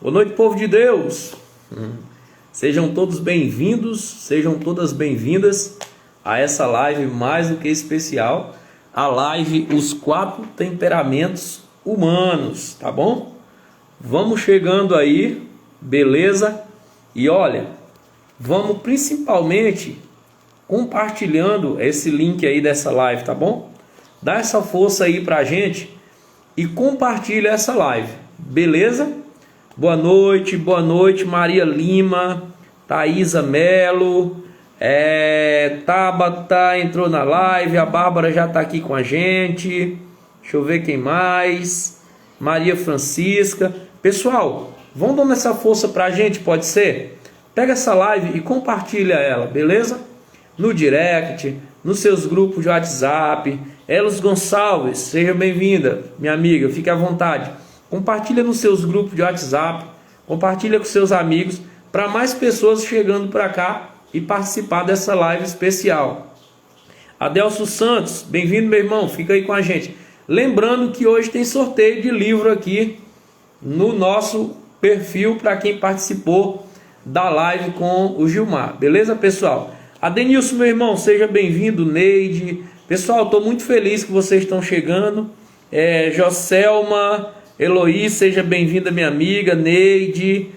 Boa noite, povo de Deus. Sejam todos bem-vindos, sejam todas bem-vindas a essa live mais do que especial, a live Os Quatro Temperamentos Humanos, tá bom? Vamos chegando aí, beleza? E olha, vamos principalmente compartilhando esse link aí dessa live, tá bom? Dá essa força aí pra gente e compartilha essa live, beleza? Boa noite, Maria Lima, Thaisa Melo, Tabata entrou na live, a Bárbara já tá aqui com a gente, deixa eu ver quem mais, Maria Francisca. Pessoal, vão dando essa força pra gente, pode ser? Pega essa live e compartilha ela, beleza? No direct, nos seus grupos de WhatsApp. Elos Gonçalves, seja bem-vinda, minha amiga, fique à vontade. Compartilha nos seus grupos de WhatsApp, compartilha com seus amigos, para mais pessoas chegando para cá e participar dessa live especial. Adelso Santos, bem-vindo, meu irmão, fica aí com a gente. Lembrando que hoje tem sorteio de livro aqui no nosso perfil para quem participou da live com o Gilmar, beleza, pessoal? Adenilson, meu irmão, seja bem-vindo. Neide, pessoal, estou muito feliz que vocês estão chegando. Joselma, Eloí, seja bem-vinda, minha amiga. Neide,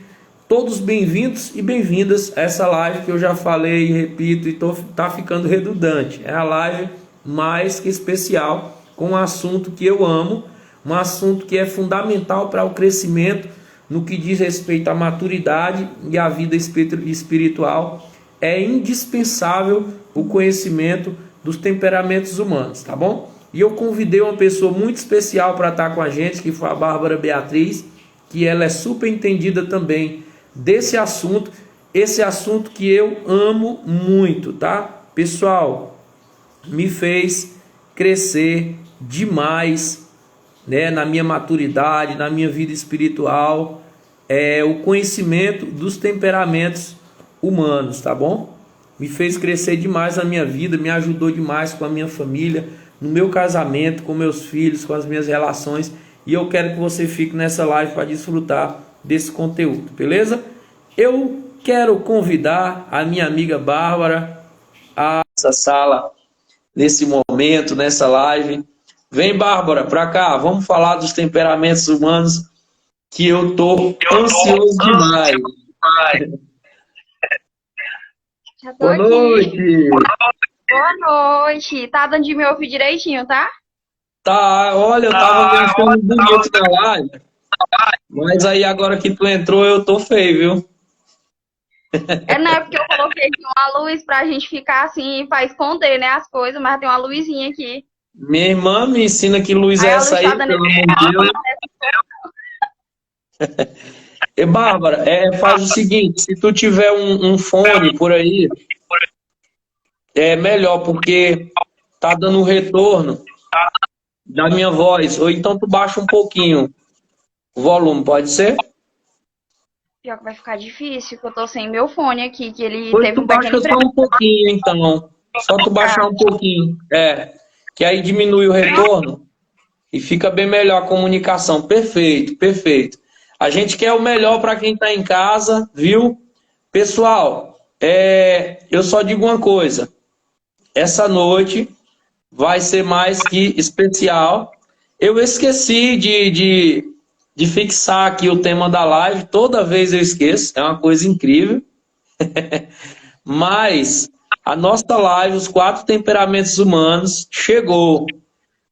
todos bem-vindos e bem-vindas a essa live que eu já falei e repito e tá ficando redundante. É a live mais que especial com um assunto que eu amo, um assunto que é fundamental para o crescimento no que diz respeito à maturidade e à vida espiritual. É indispensável o conhecimento dos temperamentos humanos, tá bom? E eu convidei uma pessoa muito especial para estar com a gente, que foi a Bárbara Beatriz, que ela é super entendida também desse assunto, esse assunto que eu amo muito, tá? Pessoal, me fez crescer demais, né, na minha maturidade, na minha vida espiritual, o conhecimento dos temperamentos humanos, tá bom? Me fez crescer demais na minha vida, me ajudou demais com a minha família, no meu casamento, com meus filhos, com as minhas relações, e eu quero que você fique nessa live para desfrutar desse conteúdo, beleza? Eu quero convidar a minha amiga Bárbara a essa sala, nesse momento, nessa live. Vem, Bárbara, para cá, vamos falar dos temperamentos humanos, que eu tô ansioso demais. Já tô Boa aqui. noite! Boa noite. Tá dando de me ouvir direitinho, tá? Tá, olha, eu tava me achando bonito na live, mas aí agora que tu entrou eu tô feio, viu? Não é porque eu coloquei aqui uma luz pra gente ficar assim, pra esconder, né, as coisas, mas tem uma luzinha aqui. Minha irmã me ensina que luz Aí é a essa luz tá aí, dando pelo amor de Deus. E Bárbara, faz o seguinte, se tu tiver um fone por aí, é melhor, porque tá dando um retorno da minha voz, ou então tu baixa um pouquinho o volume, pode ser? Pior que vai ficar difícil, que eu tô sem meu fone aqui, que ele Pois teve tu um pequeno baixa só um pouquinho, então. Só tu baixar um pouquinho. Que aí diminui o retorno e fica bem melhor a comunicação. Perfeito, perfeito. A gente quer o melhor para quem está em casa, viu? Pessoal, eu só digo uma coisa. Essa noite vai ser mais que especial. Eu esqueci de fixar aqui o tema da live. Toda vez eu esqueço. É uma coisa incrível. Mas a nossa live, Os Quatro Temperamentos Humanos, chegou.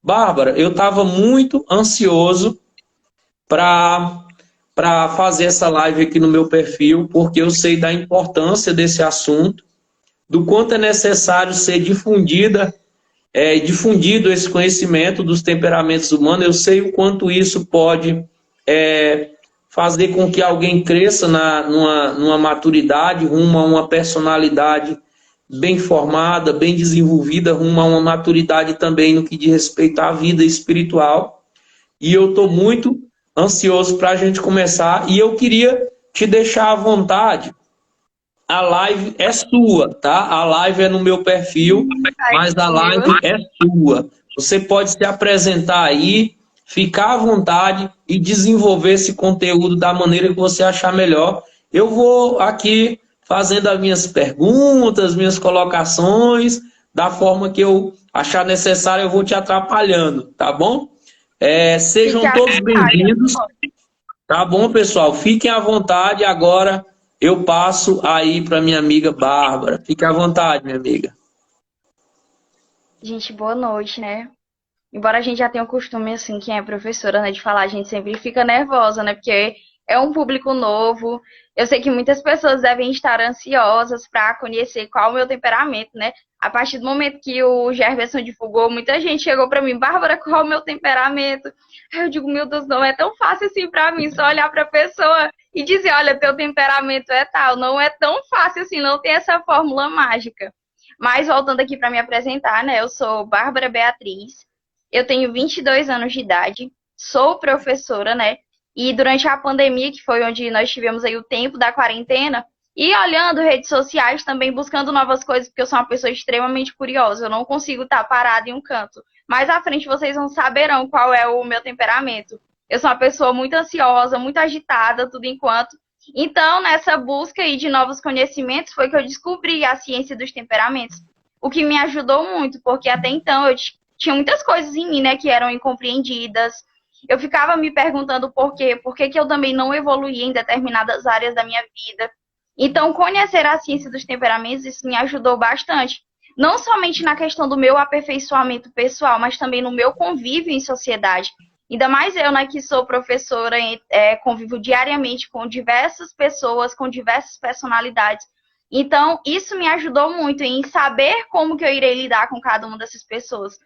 Bárbara, eu estava muito ansioso para fazer essa live aqui no meu perfil, porque eu sei da importância desse assunto, do quanto é necessário ser difundido esse conhecimento dos temperamentos humanos. Eu sei o quanto isso pode fazer com que alguém cresça numa maturidade, rumo a uma personalidade bem formada, bem desenvolvida, rumo a uma maturidade também no que diz respeito à vida espiritual. E eu estou muito ansioso para a gente começar. E eu queria te deixar à vontade. A live é sua, tá? A live é no meu perfil, mas a live é sua. Você pode se apresentar aí, ficar à vontade e desenvolver esse conteúdo da maneira que você achar melhor. Eu vou aqui fazendo as minhas perguntas, minhas colocações, da forma que eu achar necessário, eu vou te atrapalhando, tá bom? Fique Sejam à todos vontade. bem-vindos. Tá bom, pessoal? Fiquem à vontade. Agora eu passo aí para minha amiga Bárbara. Fique à vontade, minha amiga. Gente, boa noite, né? Embora a gente já tenha o costume, assim, quem é professora, né, de falar, a gente sempre fica nervosa, né? Porque é um público novo. Eu sei que muitas pessoas devem estar ansiosas para conhecer qual é o meu temperamento, né? A partir do momento que o Gerberson divulgou, muita gente chegou para mim, Bárbara, qual é o meu temperamento? Aí eu digo, meu Deus, não é tão fácil assim para mim, só olhar para a pessoa e dizer, olha, teu temperamento é tal. Não é tão fácil assim, não tem essa fórmula mágica. Mas voltando aqui para me apresentar, né? Eu sou Bárbara Beatriz. Eu tenho 22 anos de idade, sou professora, né? E durante a pandemia, que foi onde nós tivemos aí o tempo da quarentena, e olhando redes sociais também, buscando novas coisas, porque eu sou uma pessoa extremamente curiosa, eu não consigo estar parada em um canto. Mais à frente vocês não saberão qual é o meu temperamento. Eu sou uma pessoa muito ansiosa, muito agitada, tudo enquanto. Então, nessa busca aí de novos conhecimentos, foi que eu descobri a ciência dos temperamentos. O que me ajudou muito, porque até então eu tinha muitas coisas em mim, né, que eram incompreendidas. Eu ficava me perguntando por que eu também não evoluía em determinadas áreas da minha vida. Então, conhecer a ciência dos temperamentos, isso me ajudou bastante. Não somente na questão do meu aperfeiçoamento pessoal, mas também no meu convívio em sociedade. Ainda mais eu, né, que sou professora, convivo diariamente com diversas pessoas, com diversas personalidades. Então, isso me ajudou muito em saber como que eu irei lidar com cada uma dessas pessoas.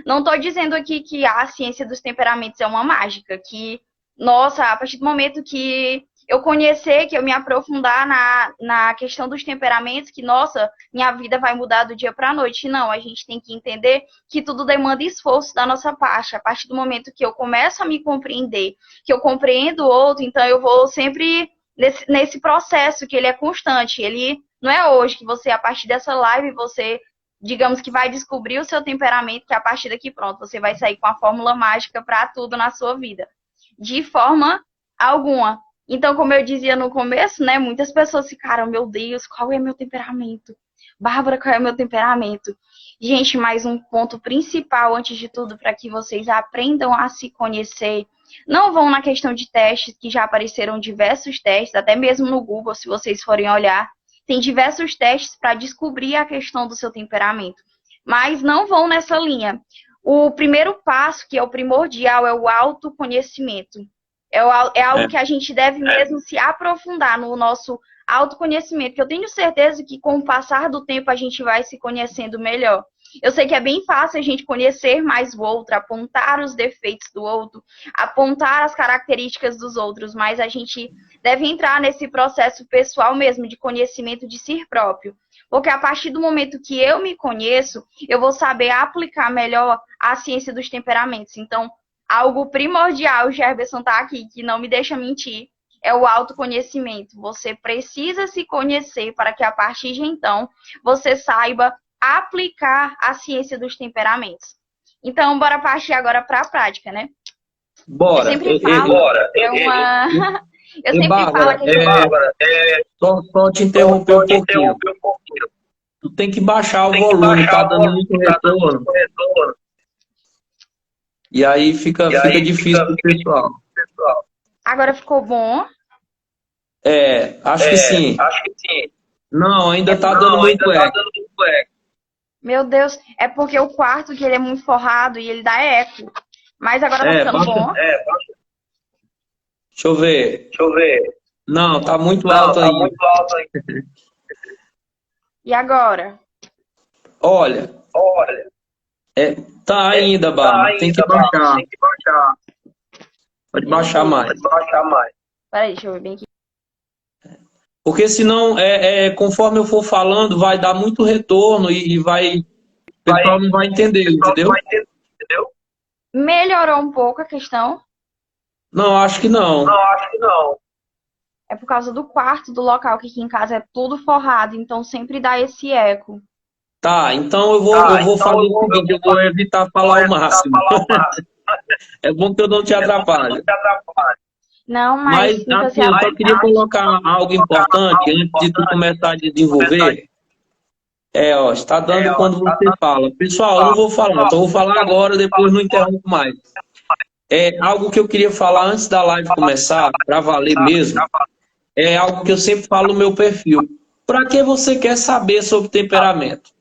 Não estou dizendo aqui que a ciência dos temperamentos é uma mágica, que, nossa, a partir do momento que eu conhecer, que eu me aprofundar na questão dos temperamentos, que, nossa, minha vida vai mudar do dia para a noite. Não, a gente tem que entender que tudo demanda esforço da nossa parte. A partir do momento que eu começo a me compreender, que eu compreendo o outro, então eu vou sempre nesse processo que ele é constante. Ele não é hoje que você, a partir dessa live, você digamos que vai descobrir o seu temperamento, que a partir daqui, pronto, você vai sair com a fórmula mágica para tudo na sua vida. De forma alguma. Então, como eu dizia no começo, né, muitas pessoas ficaram, meu Deus, qual é meu temperamento? Bárbara, qual é meu temperamento? Gente, mais um ponto principal, antes de tudo, para que vocês aprendam a se conhecer. Não vão na questão de testes, que já apareceram diversos testes, até mesmo no Google, se vocês forem olhar. Tem diversos testes para descobrir a questão do seu temperamento, mas não vão nessa linha. O primeiro passo, que é o primordial, é o autoconhecimento. É algo que a gente deve mesmo se aprofundar no nosso autoconhecimento, que eu tenho certeza que com o passar do tempo a gente vai se conhecendo melhor. Eu sei que é bem fácil a gente conhecer mais o outro, apontar os defeitos do outro, apontar as características dos outros, mas a gente deve entrar nesse processo pessoal mesmo de conhecimento de si próprio. Porque a partir do momento que eu me conheço, eu vou saber aplicar melhor a ciência dos temperamentos. Então, algo primordial, o Gerberson está aqui, que não me deixa mentir, é o autoconhecimento. Você precisa se conhecer para que a partir de então você saiba aplicar a ciência dos temperamentos. Então, bora partir agora para a prática, né? Bora. Eu sempre falo, é uma... Eu sempre Bárbara, falo que só te interromper um pouquinho. Tu tem que baixar o volume, tá dando muito retorno. E aí fica difícil pro pessoal. agora ficou bom. Acho que sim. Não, ainda tá dando muito eco. Meu Deus, é porque o quarto que ele é muito forrado e ele dá eco. Mas agora tá ficando bom. Deixa eu ver. Não, tá muito alto ainda. E agora? Olha, tá ainda, Bárbara. Tem que baixar. Pode baixar mais. Peraí, deixa eu ver bem aqui. Porque senão, conforme eu for falando, vai dar muito retorno e vai. O pessoal não vai entender, entendeu? Melhorou um pouco a questão. Não, acho que não. É por causa do quarto, do local, que aqui em casa é tudo forrado, então sempre dá esse eco. Tá, então eu vou fazer o seguinte, eu vou evitar falar o máximo. É bom que eu não te atrapalho. Não, Mas, mas sinta-se assim, à eu só queria vontade. colocar algo importante antes de tu começar a desenvolver. Ó, está dando quando você fala. Pessoal, eu não vou falar, só vou falar agora, depois não interrompo mais. É algo que eu queria falar antes da live começar, para valer mesmo. É algo que eu sempre falo no meu perfil. Para que você quer saber sobre temperamento?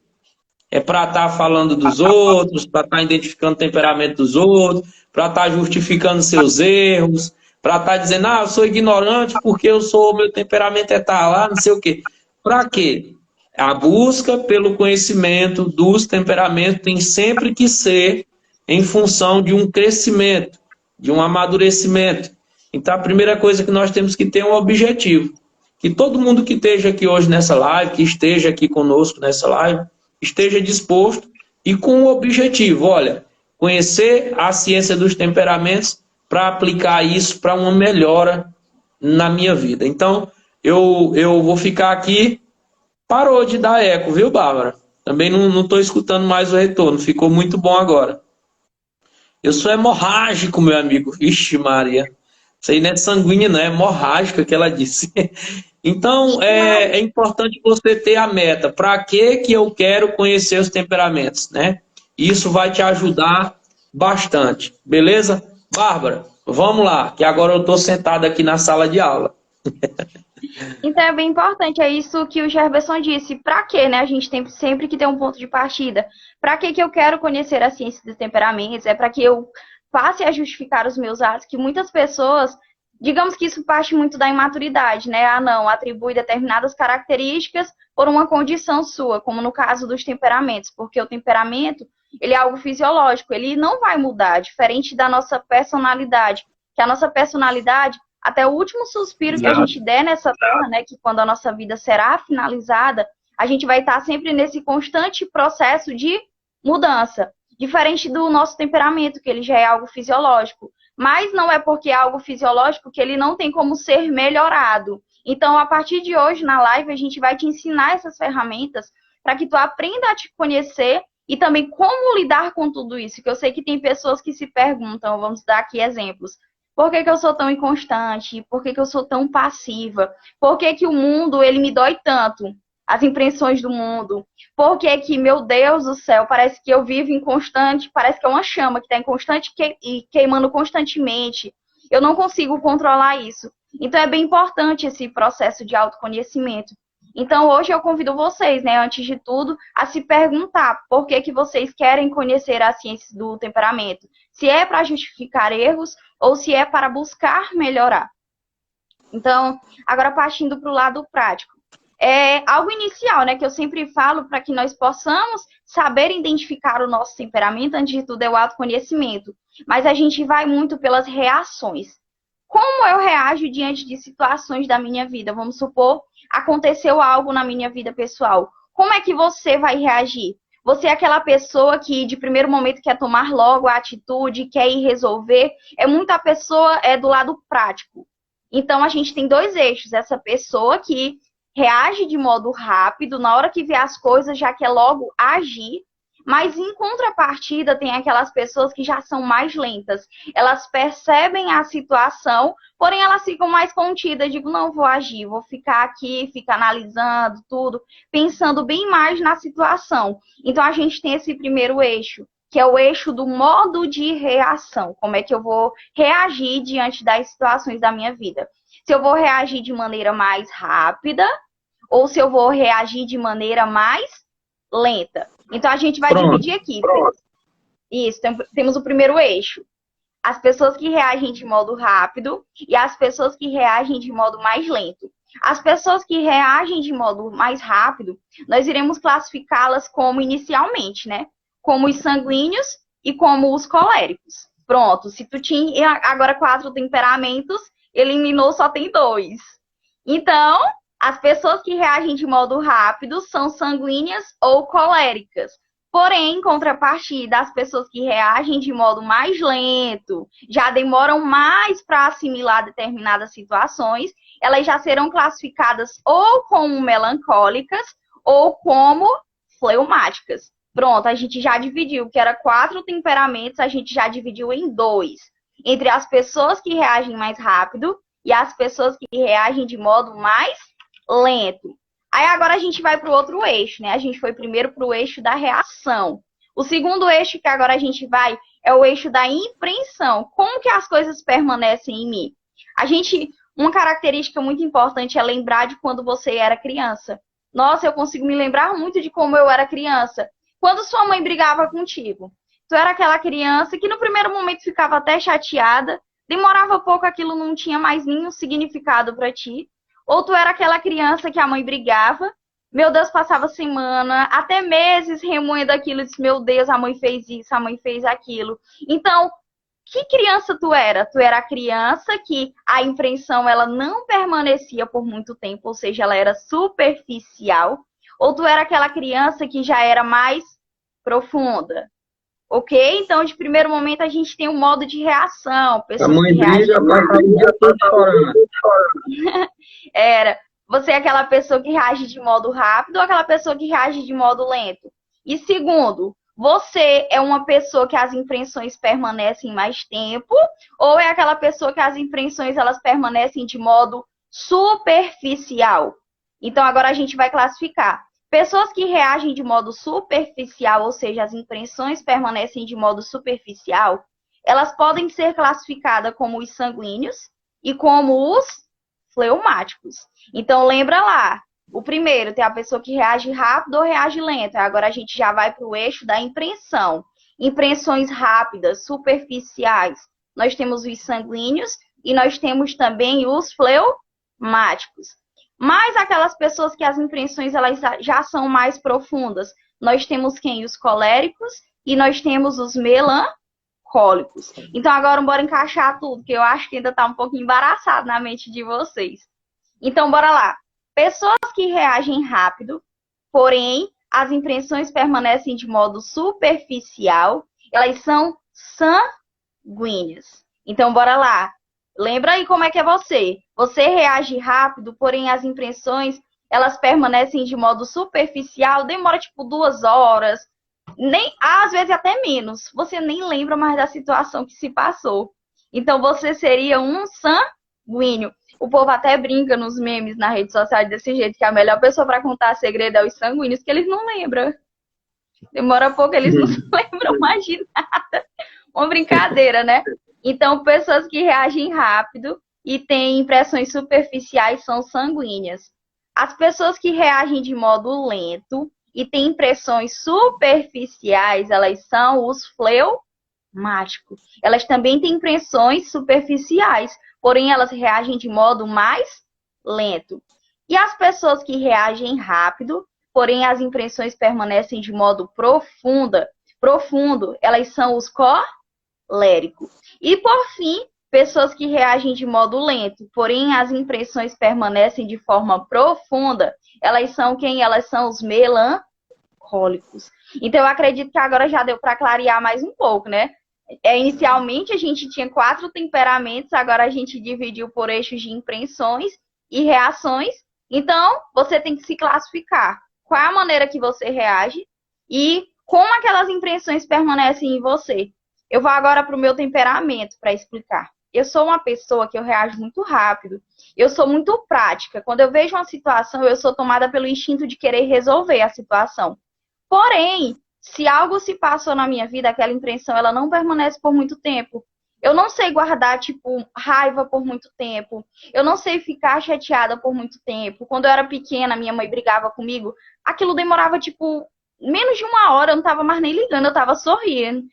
É para estar falando dos outros, para estar identificando o temperamento dos outros, para estar justificando seus erros, para estar dizendo, eu sou ignorante porque meu temperamento é tal, lá, não sei o quê. Para quê? A busca pelo conhecimento dos temperamentos tem sempre que ser em função de um crescimento, de um amadurecimento. Então, a primeira coisa que nós temos que ter é um objetivo. Que todo mundo que esteja aqui hoje nessa live, que esteja aqui conosco nessa live, esteja disposto e com o objetivo, olha, conhecer a ciência dos temperamentos para aplicar isso para uma melhora na minha vida. Então, eu vou ficar aqui. Parou de dar eco, viu, Bárbara? Também não estou escutando mais o retorno. Ficou muito bom agora. Eu sou hemorrágico, meu amigo. Ixi, Maria. Isso aí não é sanguínea, não. É hemorrágica que ela disse. Então, é importante você ter a meta. Para que eu quero conhecer os temperamentos, né? Isso vai te ajudar bastante. Beleza? Bárbara, vamos lá, que agora eu estou sentado aqui na sala de aula. Então é bem importante, é isso que o Gerberson disse. Para quê, né? A gente tem sempre que ter um ponto de partida. Para que eu quero conhecer a ciência dos temperamentos? É para que eu passe a justificar os meus atos, que muitas pessoas, digamos que isso parte muito da imaturidade, né? Não, atribui determinadas características por uma condição sua, como no caso dos temperamentos, porque o temperamento, ele é algo fisiológico, ele não vai mudar, diferente da nossa personalidade, que a nossa personalidade até o último suspiro que a gente der nessa terra, né, que quando a nossa vida será finalizada, a gente vai estar sempre nesse constante processo de mudança, diferente do nosso temperamento, que ele já é algo fisiológico. Mas não é porque é algo fisiológico que ele não tem como ser melhorado. Então, a partir de hoje, na live, a gente vai te ensinar essas ferramentas para que tu aprenda a te conhecer e também como lidar com tudo isso, que eu sei que tem pessoas que se perguntam, vamos dar aqui exemplos. Por que eu sou tão inconstante? Por que eu sou tão passiva? Por que o mundo, ele me dói tanto? As impressões do mundo. Por que, meu Deus do céu, parece que eu vivo inconstante, parece que é uma chama que está em constante e queimando constantemente. Eu não consigo controlar isso. Então é bem importante esse processo de autoconhecimento. Então hoje eu convido vocês, né, antes de tudo, a se perguntar por que vocês querem conhecer a ciência do temperamento. Se é para justificar erros ou se é para buscar melhorar. Então, agora partindo para o lado prático. É algo inicial, né, que eu sempre falo para que nós possamos saber identificar o nosso temperamento, antes de tudo é o autoconhecimento. Mas a gente vai muito pelas reações. Como eu reajo diante de situações da minha vida? Vamos supor, aconteceu algo na minha vida pessoal. Como é que você vai reagir? Você é aquela pessoa que de primeiro momento quer tomar logo a atitude, quer ir resolver. É muita pessoa do lado prático. Então a gente tem dois eixos. Essa pessoa que reage de modo rápido, na hora que vê as coisas já quer logo agir. Mas em contrapartida tem aquelas pessoas que já são mais lentas. Elas percebem a situação, porém elas ficam mais contidas. Digo, não vou agir, vou ficar aqui, ficar analisando tudo, pensando bem mais na situação. Então a gente tem esse primeiro eixo, que é o eixo do modo de reação. Como é que eu vou reagir diante das situações da minha vida? Se eu vou reagir de maneira mais rápida ou se eu vou reagir de maneira mais lenta. Então, a gente vai dividir aqui. Isso, temos o primeiro eixo. As pessoas que reagem de modo rápido e as pessoas que reagem de modo mais lento. As pessoas que reagem de modo mais rápido, nós iremos classificá-las como inicialmente, né? Como os sanguíneos e como os coléricos. Pronto, se tu tinha agora 4 temperamentos, eliminou, só tem 2. Então, as pessoas que reagem de modo rápido são sanguíneas ou coléricas. Porém, em contrapartida, as pessoas que reagem de modo mais lento, já demoram mais para assimilar determinadas situações, elas já serão classificadas ou como melancólicas ou como fleumáticas. Pronto, a gente já dividiu, que era 4 temperamentos, a gente já dividiu em 2. Entre as pessoas que reagem mais rápido e as pessoas que reagem de modo mais lento. Aí agora a gente vai para o outro eixo, né? A gente foi primeiro para o eixo da reação. O segundo eixo que agora a gente vai é o eixo da impressão. Como que as coisas permanecem em mim? Uma característica muito importante é lembrar de quando você era criança. Nossa, eu consigo me lembrar muito de como eu era criança. Quando sua mãe brigava contigo, tu era aquela criança que no primeiro momento ficava até chateada, demorava pouco, aquilo não tinha mais nenhum significado para ti. Ou tu era aquela criança que a mãe brigava, meu Deus, passava semana, até meses remoendo aquilo, e disse, meu Deus, a mãe fez isso, a mãe fez aquilo. Então, que criança tu era? Tu era a criança que a impressão ela não permanecia por muito tempo, ou seja, ela era superficial, ou tu era aquela criança que já era mais profunda? Ok? Então, de primeiro momento, a gente tem um modo de reação. A mãe briga, passa o dia todo chorando. Você é aquela pessoa que reage de modo rápido ou aquela pessoa que reage de modo lento? E segundo, você é uma pessoa que as impressões permanecem mais tempo ou é aquela pessoa que as impressões elas permanecem de modo superficial? Então, agora a gente vai classificar. Pessoas que reagem de modo superficial, ou seja, as impressões permanecem de modo superficial, elas podem ser classificadas como os sanguíneos e como os fleumáticos. Então, lembra lá, o primeiro tem a pessoa que reage rápido ou reage lento. Agora a gente já vai para o eixo da impressão. Impressões rápidas, superficiais, nós temos os sanguíneos e nós temos também os fleumáticos. Mas aquelas pessoas que as impressões elas já são mais profundas, nós temos quem? Os coléricos e nós temos os melancólicos. Então agora bora encaixar tudo, que eu acho que ainda está um pouco embaraçado na mente de vocês. Então bora lá. Pessoas que reagem rápido, porém as impressões permanecem de modo superficial, elas são sanguíneas. Então bora lá. Lembra aí como é que é você. Você reage rápido, porém as impressões, elas permanecem de modo superficial, demora tipo 2 horas, às vezes até menos. Você nem lembra mais da situação que se passou. Então você seria um sanguíneo. O povo até brinca nos memes na rede social desse jeito, que a melhor pessoa para contar segredo é os sanguíneos, que eles não lembram. Demora pouco, eles não lembram mais de nada. Uma brincadeira, né? Então, pessoas que reagem rápido e têm impressões superficiais são sanguíneas. As pessoas que reagem de modo lento e têm impressões superficiais, elas são os fleumáticos. Elas também têm impressões superficiais, porém elas reagem de modo mais lento. E as pessoas que reagem rápido, porém as impressões permanecem de modo profundo, elas são os coléricos. E, por fim, pessoas que reagem de modo lento, porém as impressões permanecem de forma profunda, elas são quem? Elas são os melancólicos. Então, eu acredito que agora já deu para clarear mais um pouco, né? Inicialmente, a gente tinha 4 temperamentos, agora a gente dividiu por eixos de impressões e reações. Então, você tem que se classificar. Qual é a maneira que você reage e como aquelas impressões permanecem em você. Eu vou agora para o meu temperamento para explicar. Eu sou uma pessoa que eu reajo muito rápido. Eu sou muito prática. Quando eu vejo uma situação, eu sou tomada pelo instinto de querer resolver a situação. Porém, se algo se passou na minha vida, aquela impressão ela não permanece por muito tempo. Eu não sei guardar, tipo, raiva por muito tempo. Eu não sei ficar chateada por muito tempo. Quando eu era pequena, minha mãe brigava comigo. Aquilo demorava, tipo, menos de 1 hora. Eu não tava mais nem ligando, eu tava sorrindo.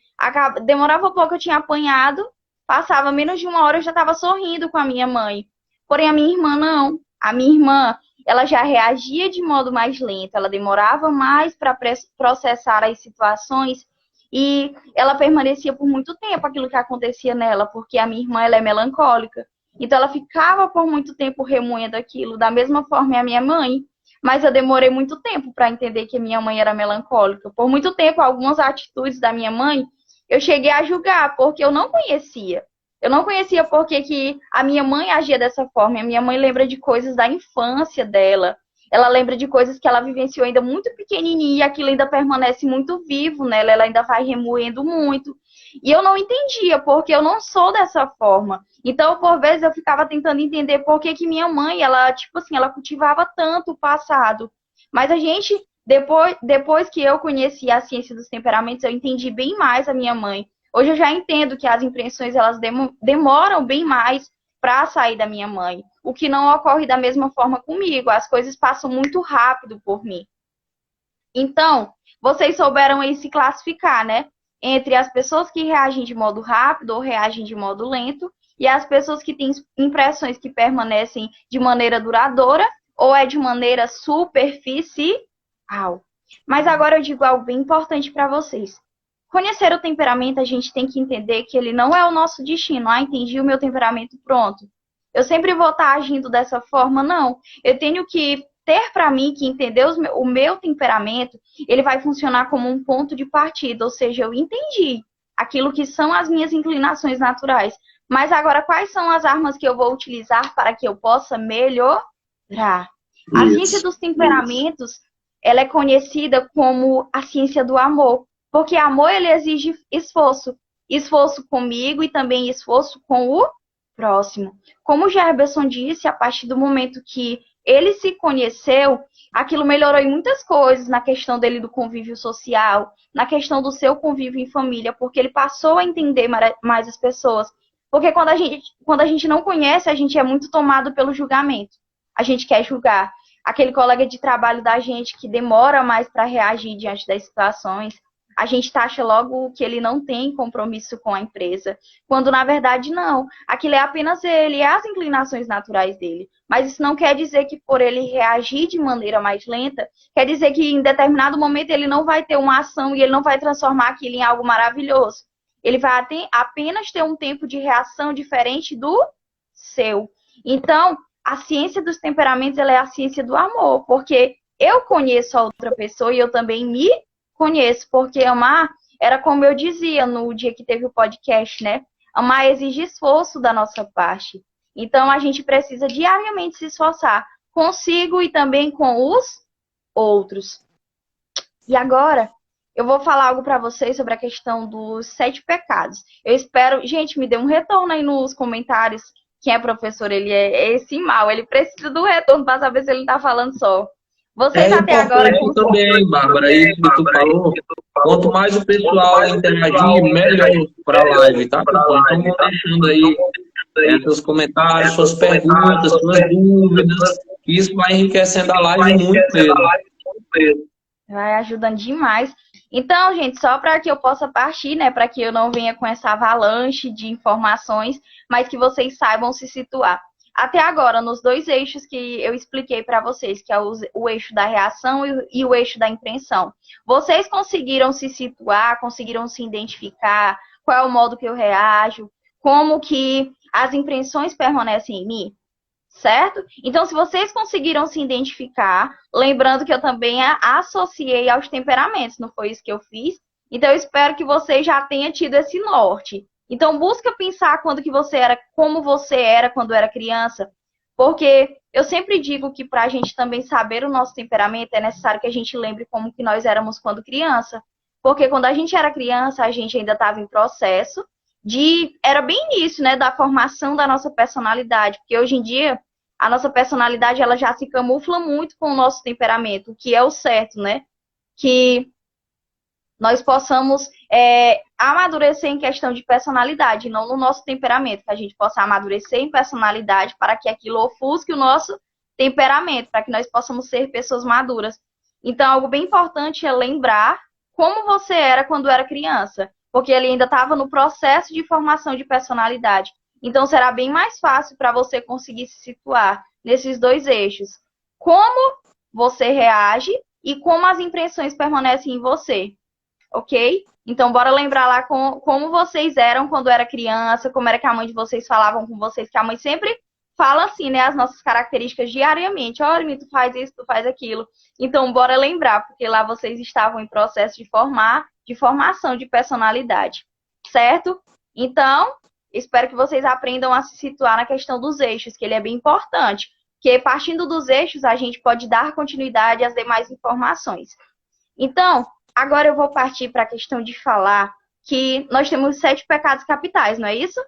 Demorava pouco, eu tinha apanhado. Passava menos de 1 hora, eu já tava sorrindo com a minha mãe. Porém, a minha irmã não. A minha irmã, ela já reagia de modo mais lento. Ela demorava mais para processar as situações. E ela permanecia por muito tempo aquilo que acontecia nela, porque a minha irmã ela é melancólica. Então ela ficava por muito tempo remoendo aquilo, da mesma forma a minha mãe. Mas eu demorei muito tempo para entender que minha mãe era melancólica. Por muito tempo, algumas atitudes da minha mãe, eu cheguei a julgar, porque eu não conhecia. Eu não conhecia porque que a minha mãe agia dessa forma. A minha mãe lembra de coisas da infância dela. ela lembra de coisas que ela vivenciou ainda muito pequenininha e aquilo ainda permanece muito vivo nela, ela ainda vai remoendo muito. E eu não entendia, porque eu não sou dessa forma. Então, por vezes, eu ficava tentando entender por que que minha mãe, ela, tipo assim, ela cultivava tanto o passado. Mas a gente, depois que eu conheci a ciência dos temperamentos, eu entendi bem mais a minha mãe. Hoje eu já entendo que as impressões, elas demoram bem mais para sair da minha mãe. O que não ocorre da mesma forma comigo. As coisas passam muito rápido por mim. Então, vocês souberam aí se classificar, né? Entre as pessoas que reagem de modo rápido ou reagem de modo lento e as pessoas que têm impressões que permanecem de maneira duradoura ou é de maneira superficial. Mas agora eu digo algo bem importante para vocês. Conhecer o temperamento, a gente tem que entender que ele não é o nosso destino. Ah, entendi o meu temperamento, pronto. Eu sempre vou estar agindo dessa forma, não. Eu tenho que ter para mim que entender o meu temperamento, ele vai funcionar como um ponto de partida, ou seja, eu entendi aquilo que são as minhas inclinações naturais. Mas agora, quais são as armas que eu vou utilizar para que eu possa melhorar? A ciência dos temperamentos, ela é conhecida como a ciência do amor, porque amor, ele exige esforço. Esforço comigo e também esforço com o próximo. Como o Gerberson disse, a partir do momento que ele se conheceu, aquilo melhorou em muitas coisas, na questão dele do convívio social, na questão do seu convívio em família, porque ele passou a entender mais as pessoas. Porque quando a gente não conhece, a gente é muito tomado pelo julgamento. A gente quer julgar. Aquele colega de trabalho da gente que demora mais para reagir diante das situações, a gente taxa logo que ele não tem compromisso com a empresa, quando na verdade não. Aquilo é apenas ele, é as inclinações naturais dele. Mas isso não quer dizer que por ele reagir de maneira mais lenta, quer dizer que em determinado momento ele não vai ter uma ação e ele não vai transformar aquilo em algo maravilhoso. Ele vai apenas ter um tempo de reação diferente do seu. Então, a ciência dos temperamentos, ela é a ciência do amor, porque eu conheço a outra pessoa e eu também me conheço, porque amar era como eu dizia no dia que teve o podcast, né? Amar exige esforço da nossa parte. Então, a gente precisa diariamente se esforçar consigo e também com os outros. E agora, eu vou falar algo para vocês sobre a questão dos 7 pecados. Eu espero... Gente, me dê um retorno aí nos comentários. Quem é professor, ele é esse mal. Ele precisa do retorno para saber se ele está falando só. Vocês até agora... também, Bárbara, isso que tu falou. Quanto mais o pessoal interagir, melhor para a live, tá, pessoal? Então, vão deixando aí seus comentários, suas perguntas, suas dúvidas. Isso vai enriquecendo a live muito mesmo. Vai ajudando demais. Então, gente, só para que eu possa partir, né, para que eu não venha com essa avalanche de informações, mas que vocês saibam se situar. Até agora, nos 2 eixos que eu expliquei para vocês, que é o eixo da reação e o eixo da impressão. Vocês conseguiram se situar, conseguiram se identificar, qual é o modo que eu reajo, como que as impressões permanecem em mim? Certo? Então, se vocês conseguiram se identificar, lembrando que eu também associei aos temperamentos, não foi isso que eu fiz? Então, eu espero que você já tenha tido esse norte. Então, busca pensar como você era quando era criança, porque eu sempre digo que para a gente também saber o nosso temperamento, é necessário que a gente lembre como que nós éramos quando criança. Porque quando a gente era criança, a gente ainda estava em processo era bem início, né, da formação da nossa personalidade, porque hoje em dia a nossa personalidade ela já se camufla muito com o nosso temperamento, o que é o certo, né, que nós possamos amadurecer em questão de personalidade, não no nosso temperamento, que a gente possa amadurecer em personalidade para que aquilo ofusque o nosso temperamento, para que nós possamos ser pessoas maduras. Então, algo bem importante é lembrar como você era quando era criança, porque ele ainda estava no processo de formação de personalidade. Então, será bem mais fácil para você conseguir se situar nesses 2 eixos. Como você reage e como as impressões permanecem em você. Ok? Então, bora lembrar lá como vocês eram quando era criança, como era que a mãe de vocês falavam com vocês, que a mãe sempre fala assim, né, as nossas características diariamente. Olha, tu faz isso, tu faz aquilo. Então, bora lembrar, porque lá vocês estavam em processo de formação de personalidade, certo? Então, espero que vocês aprendam a se situar na questão dos eixos, que ele é bem importante. que partindo dos eixos a gente pode dar continuidade às demais informações. Então, agora eu vou partir para a questão de falar que nós temos 7 pecados capitais, não é isso?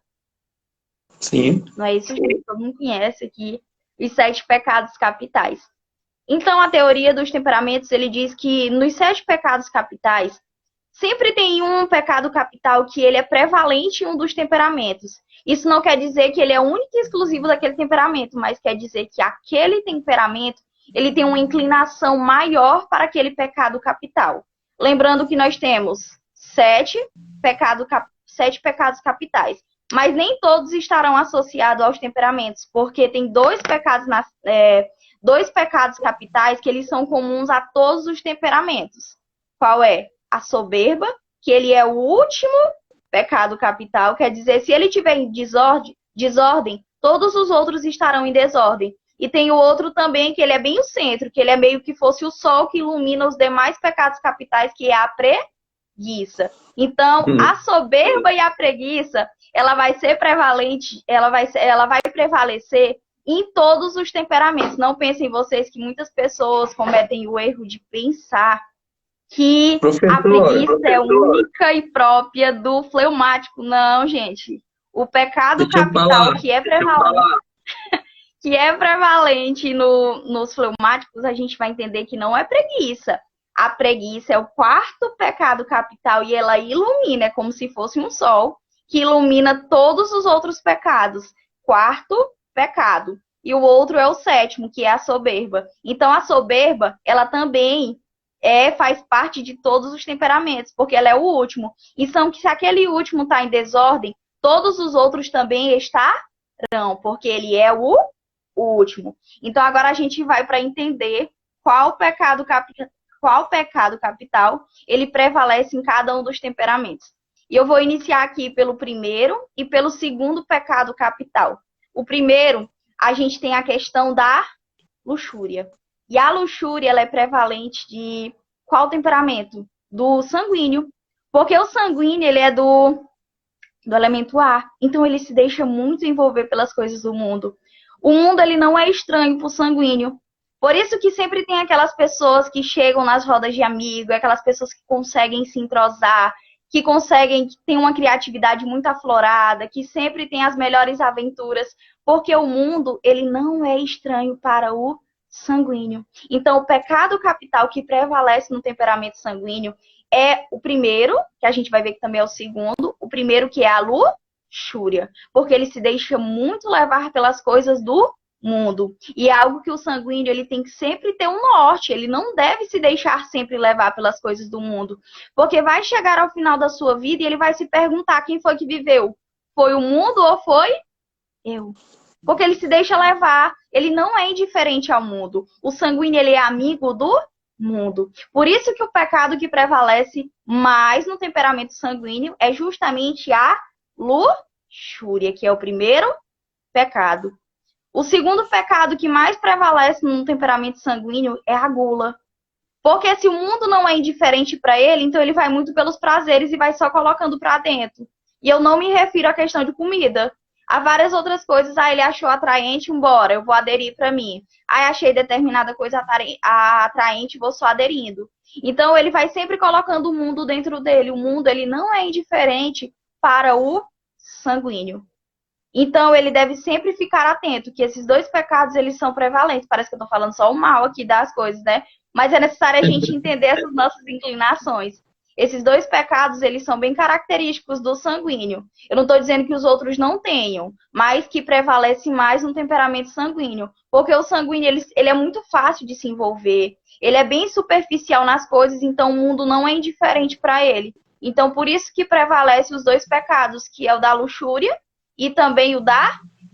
Sim. Não é isso, gente? Todo mundo conhece aqui os 7 pecados capitais. Então, a teoria dos temperamentos, ele diz que nos 7 pecados capitais, sempre tem um pecado capital que ele é prevalente em um dos temperamentos. Isso não quer dizer que ele é único e exclusivo daquele temperamento, mas quer dizer que aquele temperamento, ele tem uma inclinação maior para aquele pecado capital. Lembrando que nós temos 7 pecados capitais, mas nem todos estarão associados aos temperamentos, porque tem dois pecados capitais que eles são comuns a todos os temperamentos. Qual é? A soberba, que ele é o último pecado capital, quer dizer, se ele tiver em desordem, todos os outros estarão em desordem. E tem o outro também, que ele é bem o centro, que ele é meio que fosse o sol que ilumina os demais pecados capitais, que é a preguiça. Então, a soberba e a preguiça, ela vai ser prevalente, ela vai prevalecer em todos os temperamentos. Não pensem vocês que muitas pessoas cometem o erro de pensar que a preguiça é única e própria do fleumático. Não, gente. O pecado capital que é prevalente nos fleumáticos, a gente vai entender que não é preguiça. A preguiça é o 4º pecado capital e ela ilumina, é como se fosse um sol, que ilumina todos os outros pecados. 4º pecado. E o outro é o 7º, que é a soberba. Então, a soberba, ela também faz parte de todos os temperamentos, porque ela é o último. E são que se aquele último está em desordem, todos os outros também estarão, porque ele é o último. Então, agora a gente vai para entender qual pecado capital ele prevalece em cada um dos temperamentos. E eu vou iniciar aqui pelo primeiro e pelo segundo pecado capital. O primeiro, a gente tem a questão da luxúria. E a luxúria, ela é prevalente de qual temperamento? Do sanguíneo. Porque o sanguíneo, ele é do elemento ar. Então, ele se deixa muito envolver pelas coisas do mundo. O mundo, ele não é estranho para o sanguíneo. Por isso que sempre tem aquelas pessoas que chegam nas rodas de amigo, aquelas pessoas que conseguem se entrosar, que têm uma criatividade muito aflorada, que sempre tem as melhores aventuras, porque o mundo, ele não é estranho para o sanguíneo. Então, o pecado capital que prevalece no temperamento sanguíneo é o primeiro, que a gente vai ver que também é o segundo, o primeiro que é a luxúria, porque ele se deixa muito levar pelas coisas do mundo. E é algo que o sanguíneo, ele tem que sempre ter um norte, ele não deve se deixar sempre levar pelas coisas do mundo, porque vai chegar ao final da sua vida e ele vai se perguntar quem foi que viveu, foi o mundo ou foi eu? Porque ele se deixa levar, ele não é indiferente ao mundo. O sanguíneo, ele é amigo do mundo. Por isso que o pecado que prevalece mais no temperamento sanguíneo é justamente a luxúria, que é o primeiro pecado. O segundo pecado que mais prevalece no temperamento sanguíneo é a gula. Porque se o mundo não é indiferente para ele, então ele vai muito pelos prazeres e vai só colocando para dentro. E eu não me refiro à questão de comida. Há várias outras coisas. Ele achou atraente, embora, eu vou aderir para mim. Achei determinada coisa atraente, vou só aderindo. Então, ele vai sempre colocando o mundo dentro dele. O mundo, ele não é indiferente para o sanguíneo. Então, ele deve sempre ficar atento, que esses dois pecados, eles são prevalentes. Parece que eu estou falando só o mal aqui das coisas, né? Mas é necessário a gente entender essas nossas inclinações. Esses dois pecados, eles são bem característicos do sanguíneo. Eu não estou dizendo que os outros não tenham, mas que prevalece mais no temperamento sanguíneo. Porque o sanguíneo, ele é muito fácil de se envolver. Ele é bem superficial nas coisas, então o mundo não é indiferente para ele. Então, por isso que prevalece os dois pecados, que é o da luxúria e também o da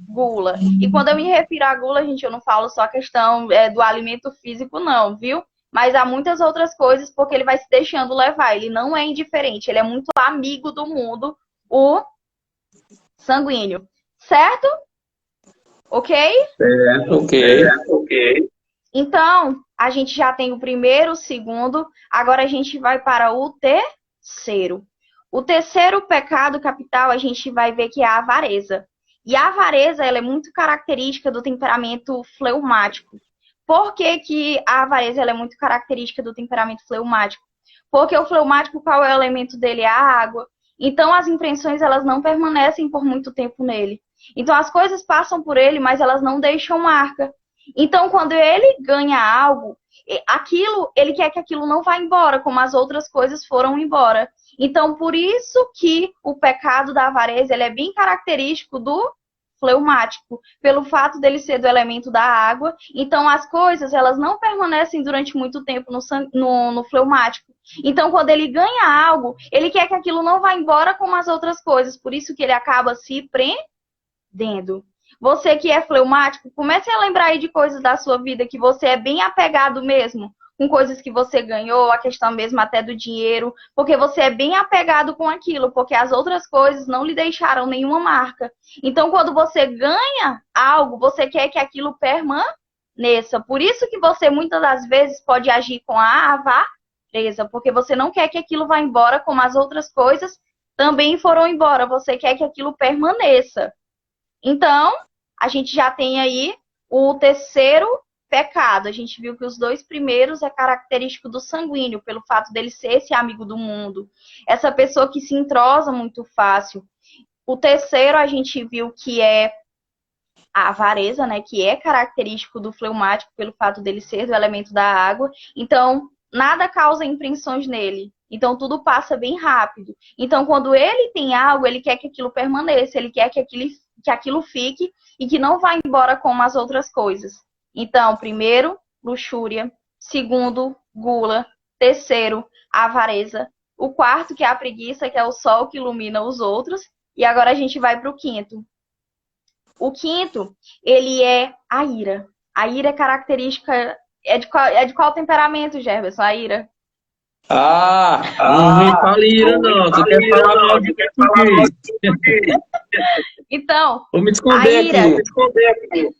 gula. E quando eu me refiro à gula, gente, eu não falo só a questão do alimento físico, não, viu? Mas há muitas outras coisas, porque ele vai se deixando levar. Ele não é indiferente, ele é muito amigo do mundo, o sanguíneo. Certo? Ok? Ok. Então, a gente já tem o primeiro, o segundo. Agora a gente vai para o terceiro. O terceiro pecado capital, a gente vai ver que é a avareza. E a avareza, ela é muito característica do temperamento fleumático. Por que que a avareza ela é muito característica do temperamento fleumático? Porque o fleumático, qual é o elemento dele? É a água. Então, as impressões, elas não permanecem por muito tempo nele. Então, as coisas passam por ele, mas elas não deixam marca. Então, quando ele ganha algo, aquilo, ele quer que aquilo não vá embora, como as outras coisas foram embora. Então, por isso que o pecado da avareza, ele é bem característico do fleumático, pelo fato dele ser do elemento da água. Então, as coisas, elas não permanecem durante muito tempo no fleumático. Então, quando ele ganha algo, ele quer que aquilo não vá embora como as outras coisas. Por isso que ele acaba se prendendo. Você que é fleumático, comece a lembrar aí de coisas da sua vida que você é bem apegado mesmo, com coisas que você ganhou, a questão mesmo até do dinheiro, porque você é bem apegado com aquilo, porque as outras coisas não lhe deixaram nenhuma marca. Então, quando você ganha algo, você quer que aquilo permaneça. Por isso que você, muitas das vezes, pode agir com a avareza, porque você não quer que aquilo vá embora, como as outras coisas também foram embora. Você quer que aquilo permaneça. Então, a gente já tem aí o terceiro pecado. A gente viu que os dois primeiros é característico do sanguíneo, pelo fato dele ser esse amigo do mundo. Essa pessoa que se entrosa muito fácil. O terceiro a gente viu que é a avareza, né? Que é característico do fleumático, pelo fato dele ser do elemento da água. Então, nada causa impressões nele. Então, tudo passa bem rápido. Então, quando ele tem algo, ele quer que aquilo permaneça, ele quer que aquilo fique e que não vá embora como as outras coisas. Então, primeiro, luxúria. Segundo, gula. Terceiro, avareza. O quarto, que é a preguiça, que é o sol que ilumina os outros. E agora a gente vai para o quinto. O quinto, ele é a ira. A ira é característica... É de qual temperamento, Gerberson, a ira? Não me fala ira, não. Tu quer falar mal de português. Então, Vou me a esconder ira... aqui.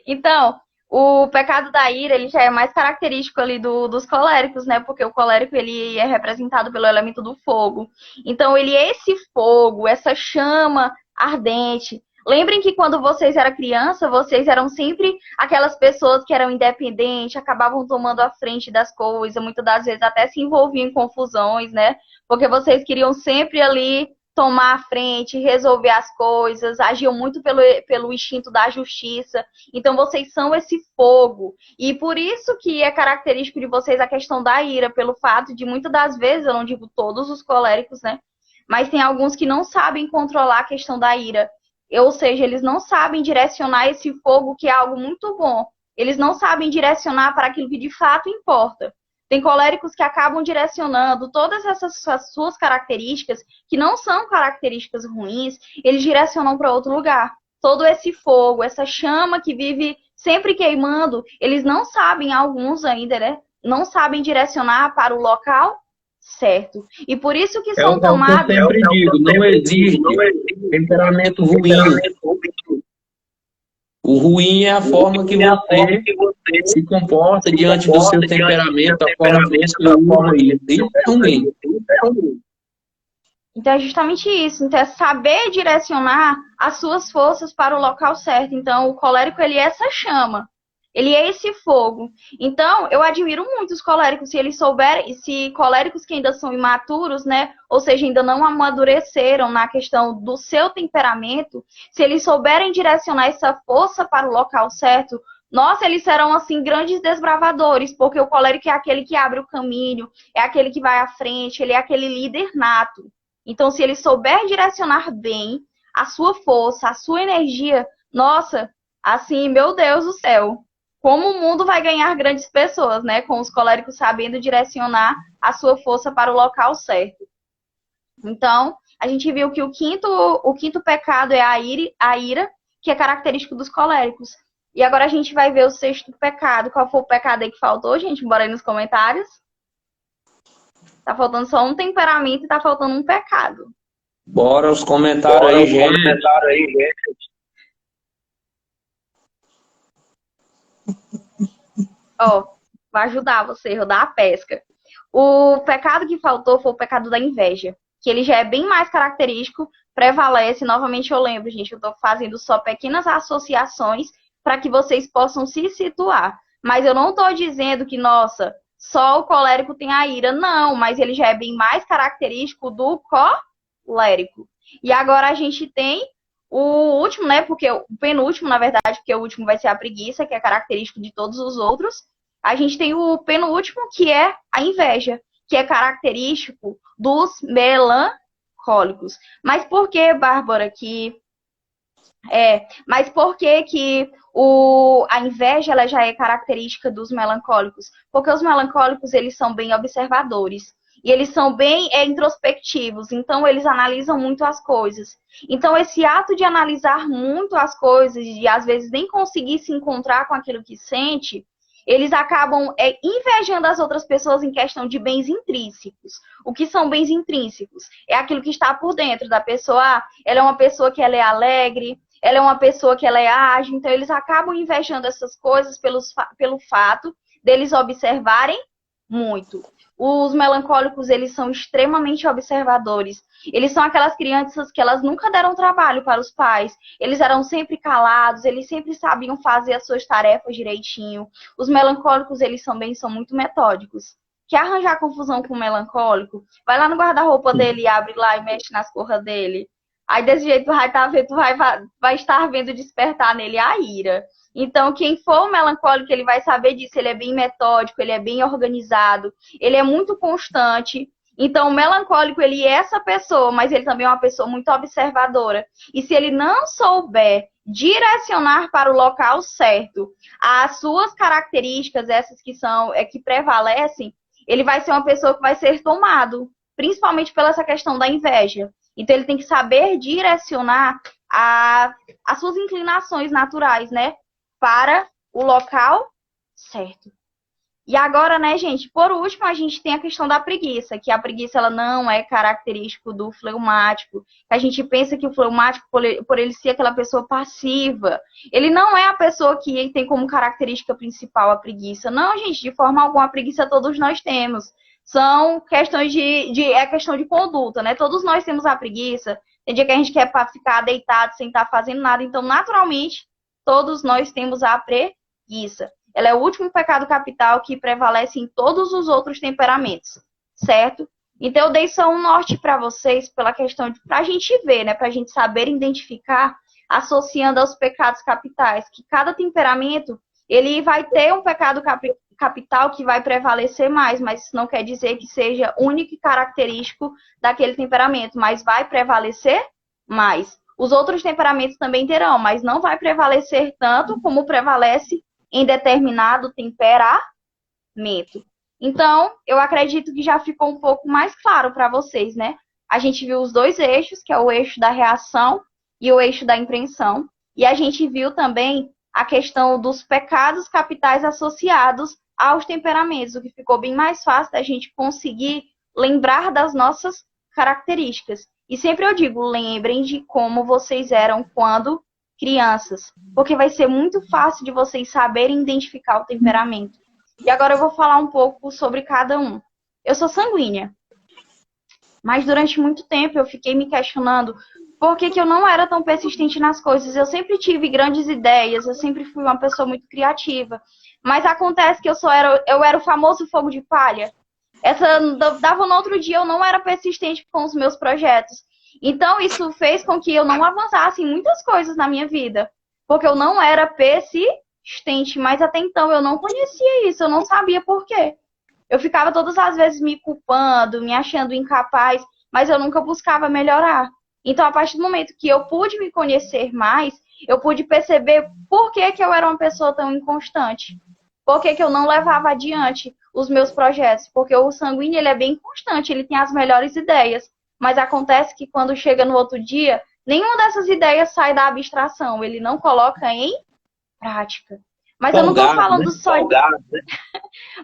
Então, o pecado da ira, ele já é mais característico ali dos coléricos, né? Porque o colérico, ele é representado pelo elemento do fogo. Então, ele é esse fogo, essa chama ardente. Lembrem que quando vocês eram criança, vocês eram sempre aquelas pessoas que eram independentes, acabavam tomando a frente das coisas, muitas das vezes até se envolviam em confusões, né? Porque vocês queriam sempre ali tomar a frente, resolver as coisas, agiam muito pelo instinto da justiça. Então, vocês são esse fogo. E por isso que é característico de vocês a questão da ira, pelo fato de, muitas das vezes, eu não digo todos os coléricos, né? Mas tem alguns que não sabem controlar a questão da ira. Ou seja, eles não sabem direcionar esse fogo, que é algo muito bom. Eles não sabem direcionar para aquilo que de fato importa. Tem coléricos que acabam direcionando todas essas suas características, que não são características ruins, eles direcionam para outro lugar. Todo esse fogo, essa chama que vive sempre queimando, eles não sabem, alguns ainda, né? Não sabem direcionar para o local certo. E por isso que são tomados... Eu sempre digo, não existe temperamento ruim. O ruim é a forma que você se comporta diante do seu temperamento, a forma que você usa isso. Isso é ruim. Então é justamente isso. Então é saber direcionar as suas forças para o local certo. Então o colérico, ele é essa chama. Ele é esse fogo. Então, eu admiro muito os coléricos, se eles souberem, se coléricos que ainda são imaturos, né? Ou seja, ainda não amadureceram na questão do seu temperamento, se eles souberem direcionar essa força para o local certo, nossa, eles serão, assim, grandes desbravadores, porque o colérico é aquele que abre o caminho, é aquele que vai à frente, ele é aquele líder nato. Então, se ele souber direcionar bem a sua força, a sua energia, nossa, assim, meu Deus do céu. Como o mundo vai ganhar grandes pessoas, né? Com os coléricos sabendo direcionar a sua força para o local certo. Então, a gente viu que o quinto pecado é a ira, que é característico dos coléricos. E agora a gente vai ver o sexto pecado. Qual foi o pecado aí que faltou, gente? Bora aí nos comentários. Tá faltando só um temperamento e tá faltando um pecado. Bora os comentários aí, gente. Ó, vai ajudar você, rodar a pesca. O pecado que faltou foi o pecado da inveja. que ele já é bem mais característico, prevalece. Novamente eu lembro, gente, eu estou fazendo só pequenas associações para que vocês possam se situar. Mas eu não estou dizendo que, nossa, só o colérico tem a ira. Não, mas ele já é bem mais característico do colérico. E agora a gente tem o último, né? Porque o penúltimo, na verdade, porque o último vai ser a preguiça, que é característico de todos os outros. A gente tem o penúltimo, que é a inveja, que é característico dos melancólicos. Mas por que, Bárbara, mas por que a inveja ela já é característica dos melancólicos? Porque os melancólicos, eles são bem observadores. E eles são bem introspectivos, então eles analisam muito as coisas. Então esse ato de analisar muito as coisas e às vezes nem conseguir se encontrar com aquilo que sente, eles acabam invejando as outras pessoas em questão de bens intrínsecos. O que são bens intrínsecos? É aquilo que está por dentro da pessoa. Ela é uma pessoa que ela é alegre, ela é uma pessoa que ela é ágil, então eles acabam invejando essas coisas pelo fato deles observarem muito. Os melancólicos, eles são extremamente observadores. Eles são aquelas crianças que elas nunca deram trabalho para os pais. Eles eram sempre calados, eles sempre sabiam fazer as suas tarefas direitinho. Os melancólicos, eles também são muito metódicos. Quer arranjar confusão com o melancólico? Vai lá no guarda-roupa dele, abre lá e mexe nas corras dele. Aí desse jeito tu vai estar vendo despertar nele a ira. Então, quem for o melancólico, ele vai saber disso. Ele é bem metódico, ele é bem organizado, ele é muito constante. Então, o melancólico, ele é essa pessoa, mas ele também é uma pessoa muito observadora. E se ele não souber direcionar para o local certo as suas características, essas que prevalecem, ele vai ser uma pessoa que vai ser tomado, principalmente pela essa questão da inveja. Então, ele tem que saber direcionar as suas inclinações naturais, né? Para o local certo. E agora, né, gente, por último, a gente tem a questão da preguiça, que a preguiça ela não é característico do fleumático. A gente pensa que o fleumático, por ele ser aquela pessoa passiva, ele não é a pessoa que tem como característica principal a preguiça. Não, gente, de forma alguma, a preguiça todos nós temos. São questões é questão de conduta, né? Todos nós temos a preguiça. Tem dia que a gente quer ficar deitado sem estar fazendo nada. Então, naturalmente, todos nós temos a preguiça. Ela é o último pecado capital que prevalece em todos os outros temperamentos, certo? Então, eu dei só um norte para vocês pela questão para a gente ver, né? Para a gente saber identificar, associando aos pecados capitais, que cada temperamento ele vai ter um pecado capital que vai prevalecer mais, mas isso não quer dizer que seja único e característico daquele temperamento, mas vai prevalecer mais. Os outros temperamentos também terão, mas não vai prevalecer tanto como prevalece em determinado temperamento. Então, eu acredito que já ficou um pouco mais claro para vocês, né? A gente viu os dois eixos, que é o eixo da reação e o eixo da impreensão. E a gente viu também a questão dos pecados capitais associados aos temperamentos, o que ficou bem mais fácil da gente conseguir lembrar das nossas características. E sempre eu digo, lembrem de como vocês eram quando crianças, porque vai ser muito fácil de vocês saberem identificar o temperamento. E agora eu vou falar um pouco sobre cada um. Eu sou sanguínea, mas durante muito tempo eu fiquei me questionando por que eu não era tão persistente nas coisas. Eu sempre tive grandes ideias, eu sempre fui uma pessoa muito criativa, mas acontece que eu era o famoso fogo de palha. Dava no outro dia, eu não era persistente com os meus projetos. Então, isso fez com que eu não avançasse em muitas coisas na minha vida, porque eu não era persistente, mas até então eu não conhecia isso, eu não sabia por quê. Eu ficava todas as vezes me culpando, me achando incapaz, mas eu nunca buscava melhorar. Então, a partir do momento que eu pude me conhecer mais, eu pude perceber por que eu era uma pessoa tão inconstante. Por que eu não levava adiante os meus projetos? Porque o sanguíneo ele é bem constante, ele tem as melhores ideias. Mas acontece que quando chega no outro dia, nenhuma dessas ideias sai da abstração. Ele não coloca em prática. Mas eu não estou falando só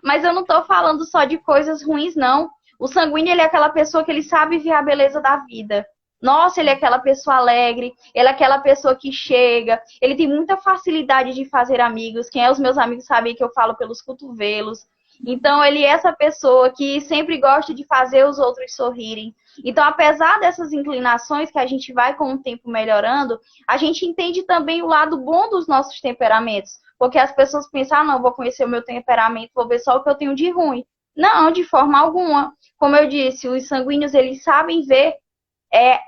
Mas eu não estou falando só de coisas ruins, não. O sanguíneo ele é aquela pessoa que ele sabe ver a beleza da vida. Nossa, ele é aquela pessoa alegre, ele é aquela pessoa que chega, ele tem muita facilidade de fazer amigos. Quem é os meus amigos sabe que eu falo pelos cotovelos. Então, ele é essa pessoa que sempre gosta de fazer os outros sorrirem. Então, apesar dessas inclinações que a gente vai com o tempo melhorando, a gente entende também o lado bom dos nossos temperamentos. Porque as pessoas pensam, não, vou conhecer o meu temperamento, vou ver só o que eu tenho de ruim. Não, de forma alguma. Como eu disse, os sanguíneos, eles sabem ver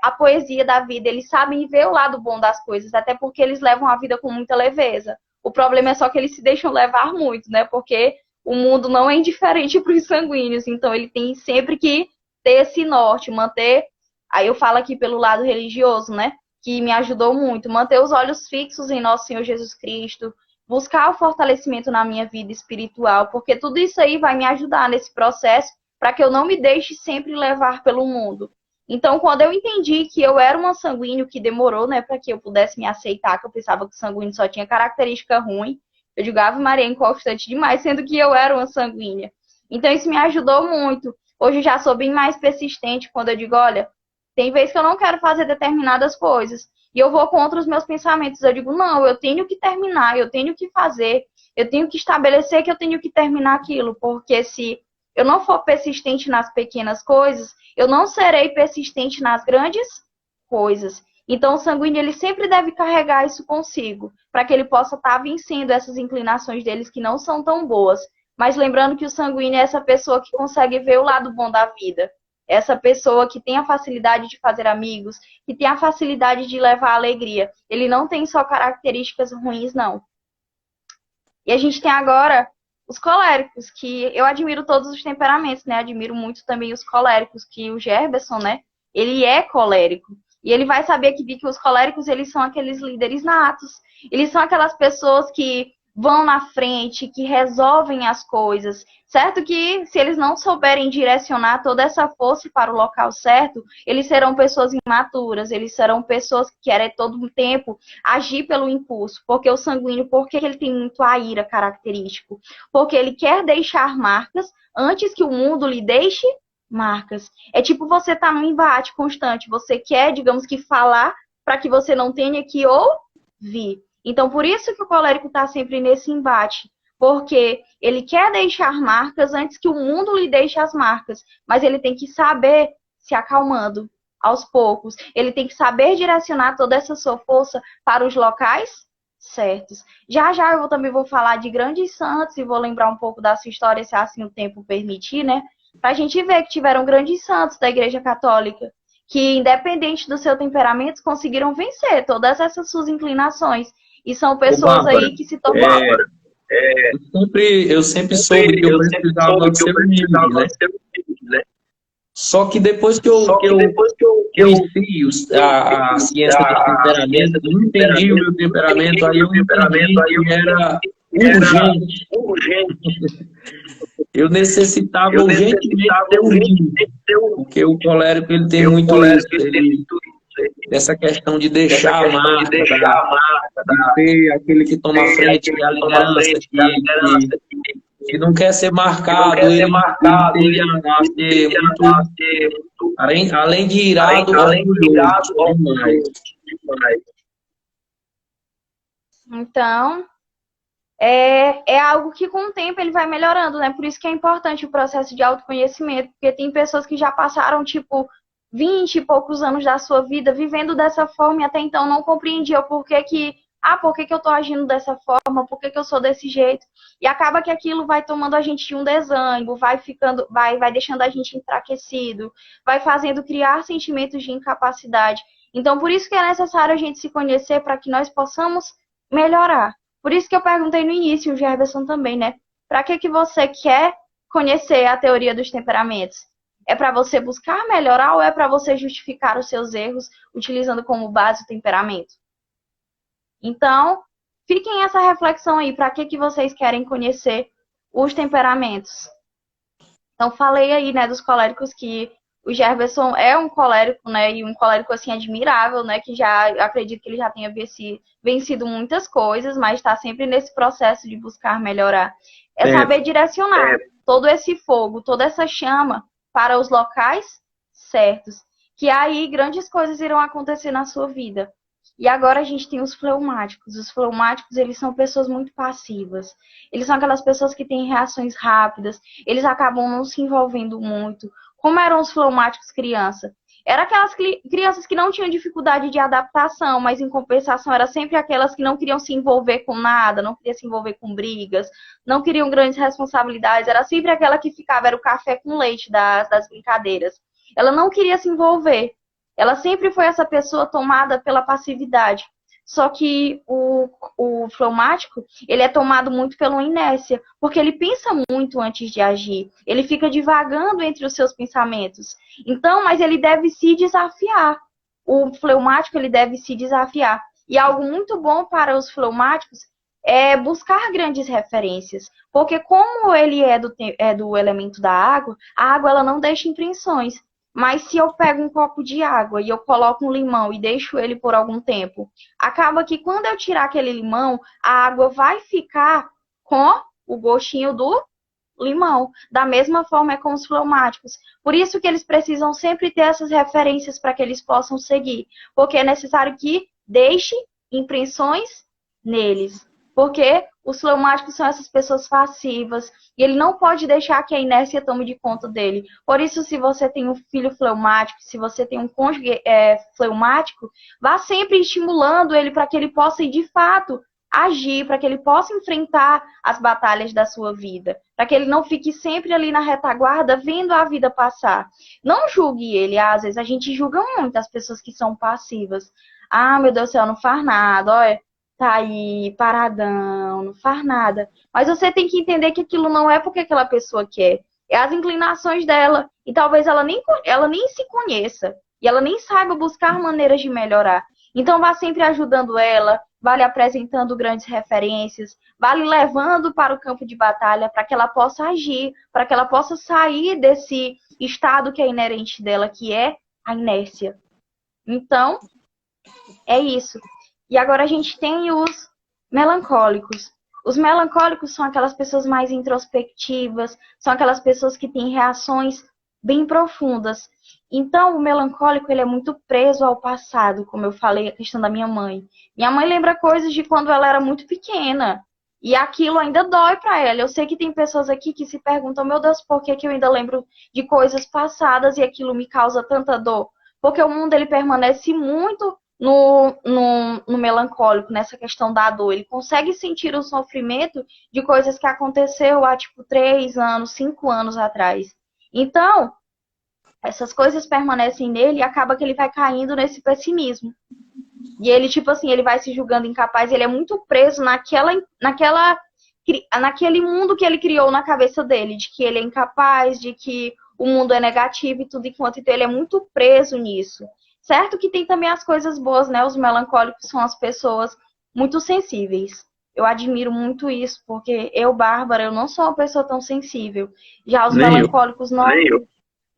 a poesia da vida, eles sabem ver o lado bom das coisas, até porque eles levam a vida com muita leveza. O problema é só que eles se deixam levar muito, né? Porque o mundo não é indiferente para os sanguíneos, então ele tem sempre que ter esse norte, manter. Aí eu falo aqui pelo lado religioso, né? Que me ajudou muito, manter os olhos fixos em nosso Senhor Jesus Cristo, buscar o fortalecimento na minha vida espiritual, porque tudo isso aí vai me ajudar nesse processo para que eu não me deixe sempre levar pelo mundo. Então, quando eu entendi que eu era uma sanguíneo, que demorou, né, para que eu pudesse me aceitar, que eu pensava que o sanguíneo só tinha característica ruim, eu digo, Ave Maria, inconstante demais, sendo que eu era uma sanguínea. Então, isso me ajudou muito. Hoje eu já sou bem mais persistente quando eu digo, olha, tem vezes que eu não quero fazer determinadas coisas, e eu vou contra os meus pensamentos. Eu digo, não, eu tenho que terminar, eu tenho que fazer, eu tenho que estabelecer que eu tenho que terminar aquilo, porque se eu não for persistente nas pequenas coisas, eu não serei persistente nas grandes coisas. Então, o sanguíneo, ele sempre deve carregar isso consigo, para que ele possa estar vencendo essas inclinações deles que não são tão boas. Mas lembrando que o sanguíneo é essa pessoa que consegue ver o lado bom da vida. Essa pessoa que tem a facilidade de fazer amigos, que tem a facilidade de levar alegria. Ele não tem só características ruins, não. E a gente tem agora os coléricos, que eu admiro todos os temperamentos, né? Admiro muito também os coléricos, que o Gerberson, né? Ele é colérico. E ele vai saber que os coléricos, eles são aqueles líderes natos. Eles são aquelas pessoas que vão na frente, que resolvem as coisas. Certo que se eles não souberem direcionar toda essa força para o local certo, eles serão pessoas imaturas, eles serão pessoas que querem todo o tempo agir pelo impulso. Porque o sanguíneo, porque ele tem muito a ira característico? Porque ele quer deixar marcas antes que o mundo lhe deixe marcas. É tipo você estar num embate constante. Você quer, digamos que, falar para que você não tenha que ouvir. Então, por isso que o colérico está sempre nesse embate. Porque ele quer deixar marcas antes que o mundo lhe deixe as marcas. Mas ele tem que saber se acalmando aos poucos. Ele tem que saber direcionar toda essa sua força para os locais certos. Já já eu também vou falar de grandes santos e vou lembrar um pouco da sua história, se assim o tempo permitir, né? Para a gente ver que tiveram grandes santos da Igreja Católica, que, independente do seu temperamento, conseguiram vencer todas essas suas inclinações. E são pessoas aí que se tornaram. Eu sempre soube que eu precisava ser humilde, né? Só que depois que eu conheci a ciência do temperamento, eu entendi o meu temperamento, aí eu entendi que era urgente. Eu necessitava urgentemente ter humilde, porque o colérico, ele tem muito isso, essa questão de deixar a marca, de ser aquele que toma a frente, que é a liderança, que não quer ser marcado, ele tende a ser muito, além de irado, orgulhoso demais. Então, é algo que com o tempo ele vai melhorando, né? Por isso que é importante o processo de autoconhecimento, porque tem pessoas que já passaram, tipo, 20 e poucos anos da sua vida vivendo dessa forma e até então não compreendiam por que eu tô agindo dessa forma, por que eu sou desse jeito. E acaba que aquilo vai tomando a gente um desânimo, vai deixando a gente enfraquecido, vai fazendo criar sentimentos de incapacidade. Então, por isso que é necessário a gente se conhecer para que nós possamos melhorar. Por isso que eu perguntei no início, o Gerberson também, né? Para que você quer conhecer a teoria dos temperamentos? É para você buscar melhorar ou é para você justificar os seus erros utilizando como base o temperamento? Então, fiquem essa reflexão aí, para que vocês querem conhecer os temperamentos? Então, falei aí, né, dos coléricos, que o Gerberson é um colérico, né, e um colérico, assim, admirável, né, que já, acredito que ele já tenha vencido muitas coisas, mas está sempre nesse processo de buscar melhorar. É saber direcionar todo esse fogo, toda essa chama para os locais certos, que aí grandes coisas irão acontecer na sua vida. E agora a gente tem os fleumáticos. Os fleumáticos, eles são pessoas muito passivas. Eles são aquelas pessoas que têm reações rápidas, eles acabam não se envolvendo muito. Como eram os fleumáticos criança? Eram aquelas crianças que não tinham dificuldade de adaptação, mas em compensação eram sempre aquelas que não queriam se envolver com nada, não queriam se envolver com brigas, não queriam grandes responsabilidades. Era sempre aquela que ficava, era o café com leite das brincadeiras. Ela não queria se envolver. Ela sempre foi essa pessoa tomada pela passividade. Só que o fleumático, ele é tomado muito pela inércia, porque ele pensa muito antes de agir. Ele fica divagando entre os seus pensamentos. Então, mas ele deve se desafiar. O fleumático, ele deve se desafiar. E algo muito bom para os fleumáticos é buscar grandes referências. Porque como ele é do elemento da água, a água ela não deixa impressões. Mas se eu pego um copo de água e eu coloco um limão e deixo ele por algum tempo, acaba que quando eu tirar aquele limão, a água vai ficar com o gostinho do limão. Da mesma forma é com os fleumáticos. Por isso que eles precisam sempre ter essas referências para que eles possam seguir. Porque é necessário que deixe impressões neles. Porque os fleumáticos são essas pessoas passivas e ele não pode deixar que a inércia tome de conta dele. Por isso, se você tem um filho fleumático, se você tem um cônjuge fleumático, vá sempre estimulando ele para que ele possa, de fato, agir, para que ele possa enfrentar as batalhas da sua vida, para que ele não fique sempre ali na retaguarda vendo a vida passar. Não julgue ele. Às vezes a gente julga muito as pessoas que são passivas. Ah, meu Deus do céu, não faz nada, olha. Tá aí, paradão, não faz nada. Mas você tem que entender que aquilo não é porque aquela pessoa quer. É as inclinações dela. E talvez ela nem se conheça. E ela nem saiba buscar maneiras de melhorar. Então, vá sempre ajudando ela, vá lhe apresentando grandes referências, vá lhe levando para o campo de batalha para que ela possa agir, para que ela possa sair desse estado que é inerente dela, que é a inércia. Então, é isso. E agora a gente tem os melancólicos. Os melancólicos são aquelas pessoas mais introspectivas, são aquelas pessoas que têm reações bem profundas. Então, o melancólico ele é muito preso ao passado, como eu falei, a questão da minha mãe. Minha mãe lembra coisas de quando ela era muito pequena. E aquilo ainda dói para ela. Eu sei que tem pessoas aqui que se perguntam, meu Deus, por que eu ainda lembro de coisas passadas e aquilo me causa tanta dor? Porque o mundo ele permanece muito no melancólico, nessa questão da dor. Ele consegue sentir o sofrimento de coisas que aconteceu há, 3 anos, 5 anos atrás. Então, essas coisas permanecem nele e acaba que ele vai caindo nesse pessimismo. E ele, ele vai se julgando incapaz, ele é muito preso naquele mundo que ele criou na cabeça dele, de que ele é incapaz, de que o mundo é negativo e tudo enquanto, então ele é muito preso nisso. Certo que tem também as coisas boas, né? Os melancólicos são as pessoas muito sensíveis. Eu admiro muito isso, porque eu, Bárbara, eu não sou uma pessoa tão sensível. Já os melancólicos não. Eu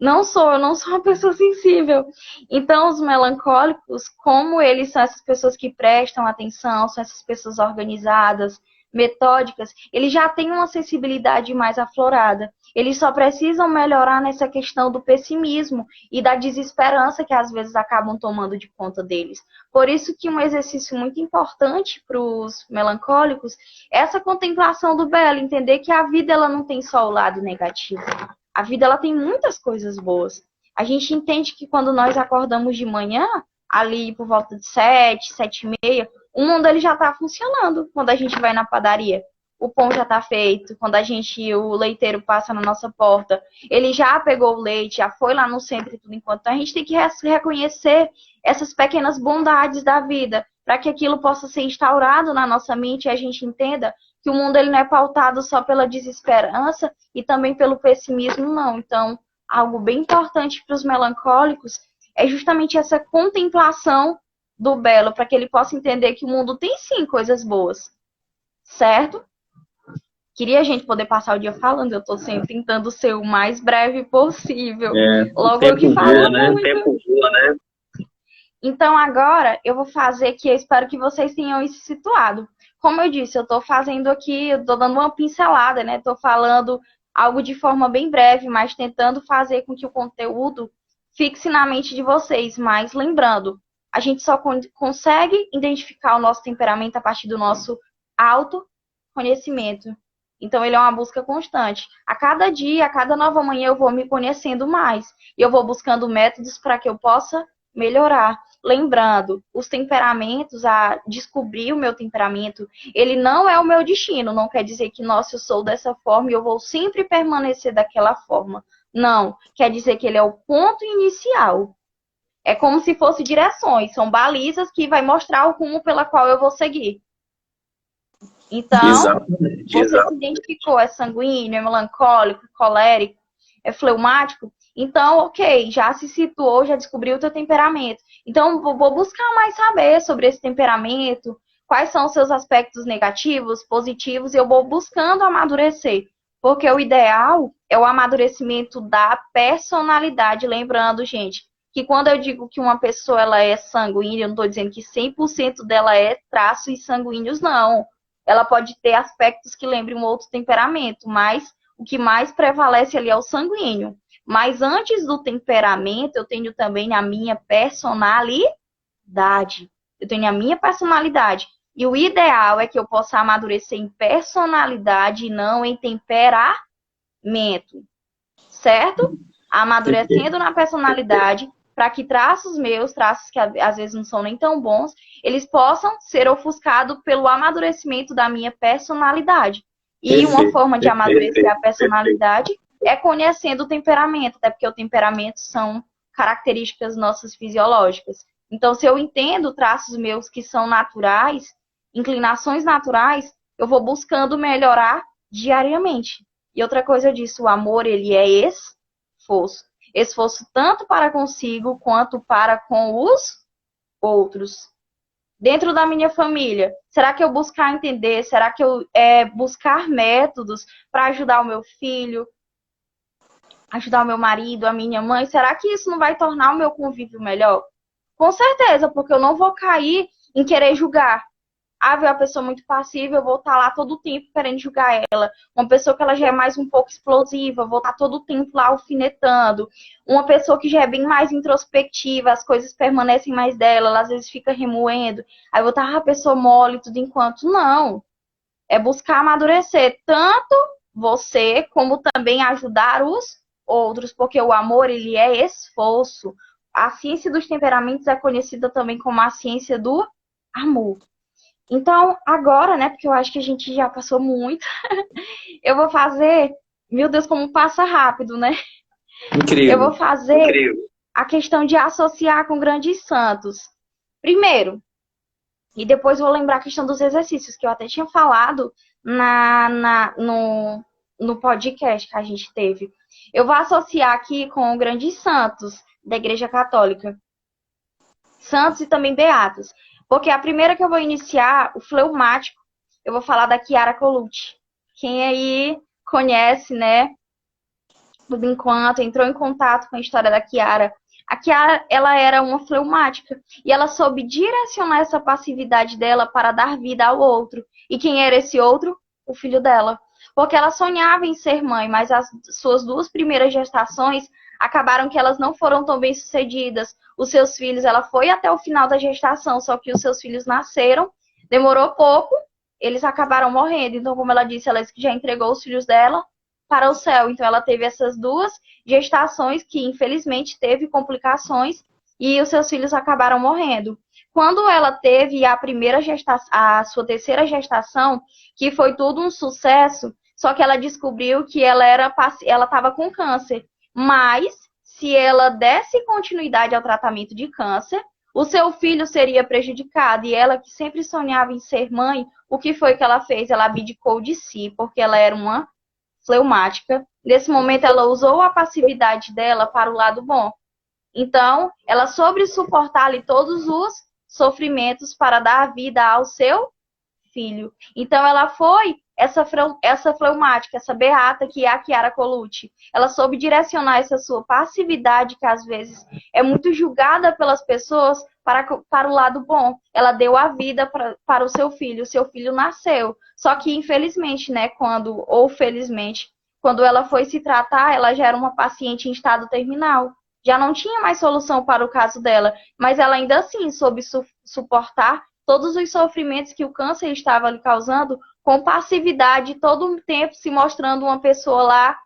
não sou uma pessoa sensível. Então, os melancólicos, como eles são essas pessoas que prestam atenção, são essas pessoas organizadas, metódicas, eles já têm uma sensibilidade mais aflorada. Eles só precisam melhorar nessa questão do pessimismo e da desesperança que às vezes acabam tomando de conta deles. Por isso que um exercício muito importante para os melancólicos é essa contemplação do belo, entender que a vida ela não tem só o lado negativo. A vida ela tem muitas coisas boas. A gente entende que quando nós acordamos de manhã, ali por volta de 7, 7h30, o mundo ele já está funcionando quando a gente vai na padaria. O pão já está feito, quando o leiteiro passa na nossa porta, ele já pegou o leite, já foi lá no centro e tudo enquanto. Então, a gente tem que reconhecer essas pequenas bondades da vida, para que aquilo possa ser instaurado na nossa mente e a gente entenda que o mundo ele não é pautado só pela desesperança e também pelo pessimismo, não. Então, algo bem importante para os melancólicos é justamente essa contemplação do belo, para que ele possa entender que o mundo tem sim coisas boas, certo? Queria a gente poder passar o dia falando, eu estou sempre tentando ser o mais breve possível. Logo eu que falo muito. O tempo voa, né? Então agora eu vou fazer que eu espero que vocês tenham se situado. Como eu disse, eu estou fazendo aqui, eu estou dando uma pincelada, né? Estou falando algo de forma bem breve, mas tentando fazer com que o conteúdo fixe na mente de vocês. Mas lembrando, A gente só consegue identificar o nosso temperamento a partir do nosso autoconhecimento. Então, ele é uma busca constante. A cada dia, a cada nova manhã, eu vou me conhecendo mais. E eu vou buscando métodos para que eu possa melhorar. Lembrando, os temperamentos, a descobrir o meu temperamento, ele não é o meu destino. Não quer dizer que, nossa, eu sou dessa forma e eu vou sempre permanecer daquela forma. Não. Quer dizer que ele é o ponto inicial. É como se fosse direções. São balizas que vai mostrar o rumo pela qual eu vou seguir. Então, Exatamente, você se identificou, é sanguíneo, é melancólico, colérico, é fleumático. Então, ok, já se situou, já descobriu o teu temperamento. Então, vou buscar mais saber sobre esse temperamento, quais são os seus aspectos negativos, positivos, e eu vou buscando amadurecer. Porque o ideal é o amadurecimento da personalidade. Lembrando, gente, que quando eu digo que uma pessoa ela é sanguínea, eu não estou dizendo que 100% dela é traços sanguíneos, não. Ela pode ter aspectos que lembrem um outro temperamento, mas o que mais prevalece ali é o sanguíneo. Mas antes do temperamento, eu tenho também a minha personalidade. Eu tenho a minha personalidade. E o ideal é que eu possa amadurecer em personalidade e não em temperamento. Certo? Amadurecendo na personalidade, para que traços meus, traços que às vezes não são nem tão bons, eles possam ser ofuscados pelo amadurecimento da minha personalidade. E uma forma de amadurecer a personalidade é conhecendo o temperamento, até porque o temperamento são características nossas fisiológicas. Então, se eu entendo traços meus que são naturais, inclinações naturais, eu vou buscando melhorar diariamente. E outra coisa eu disse, o amor, ele é esforço. Esforço tanto para consigo, quanto para com os outros. Dentro da minha família, será que eu buscar entender? Será que eu buscar métodos para ajudar o meu filho, ajudar o meu marido, a minha mãe? Será que isso não vai tornar o meu convívio melhor? Com certeza, porque eu não vou cair em querer julgar. Ah, ver uma pessoa muito passiva, eu vou estar lá todo o tempo querendo julgar ela. Uma pessoa que ela já é mais um pouco explosiva, eu vou estar todo o tempo lá alfinetando. Uma pessoa que já é bem mais introspectiva, as coisas permanecem mais dela, ela às vezes fica remoendo. Aí eu vou estar, a pessoa mole tudo enquanto. Não. É buscar amadurecer tanto você, como também ajudar os outros, porque o amor, ele é esforço. A ciência dos temperamentos é conhecida também como a ciência do amor. Então, agora, né, porque eu acho que a gente já passou muito, eu vou fazer, meu Deus, como passa rápido, né? Incrível. Eu vou fazer a questão de associar com grandes santos. Primeiro, e depois vou lembrar a questão dos exercícios, que eu até tinha falado no podcast que a gente teve. Eu vou associar aqui com grandes santos da Igreja Católica. Santos e também beatos. Porque a primeira que eu vou iniciar, o fleumático, eu vou falar da Chiara Colucci. Quem aí conhece, né, tudo enquanto entrou em contato com a história da Chiara. A Chiara, ela era uma fleumática e ela soube direcionar essa passividade dela para dar vida ao outro. E quem era esse outro? O filho dela. Porque ela sonhava em ser mãe, mas as suas 2 primeiras gestações acabaram que elas não foram tão bem sucedidas. Os seus filhos, ela foi até o final da gestação, só que os seus filhos nasceram, demorou pouco, eles acabaram morrendo. Então, como ela disse, ela já entregou os filhos dela para o céu. Então, ela teve essas 2 gestações que, infelizmente, teve complicações e os seus filhos acabaram morrendo. Quando ela teve a primeira gestação, a sua terceira gestação, que foi tudo um sucesso, só que ela descobriu que ela estava com câncer. Mas, se ela desse continuidade ao tratamento de câncer, o seu filho seria prejudicado. E ela, que sempre sonhava em ser mãe, o que foi que ela fez? Ela abdicou de si, porque ela era uma fleumática. Nesse momento, ela usou a passividade dela para o lado bom. Então, ela soube suportar ali todos os sofrimentos para dar vida ao seu filho. Então, ela foi essa fleumática, essa beata que é a Chiara Colucci. Ela soube direcionar essa sua passividade, que às vezes é muito julgada pelas pessoas, para o lado bom. Ela deu a vida para o seu filho nasceu. Só que, infelizmente, né, felizmente, quando ela foi se tratar, ela já era uma paciente em estado terminal. já não tinha mais solução para o caso dela, mas ela ainda assim soube suportar todos os sofrimentos que o câncer estava lhe causando com passividade, todo o tempo se mostrando uma pessoa lá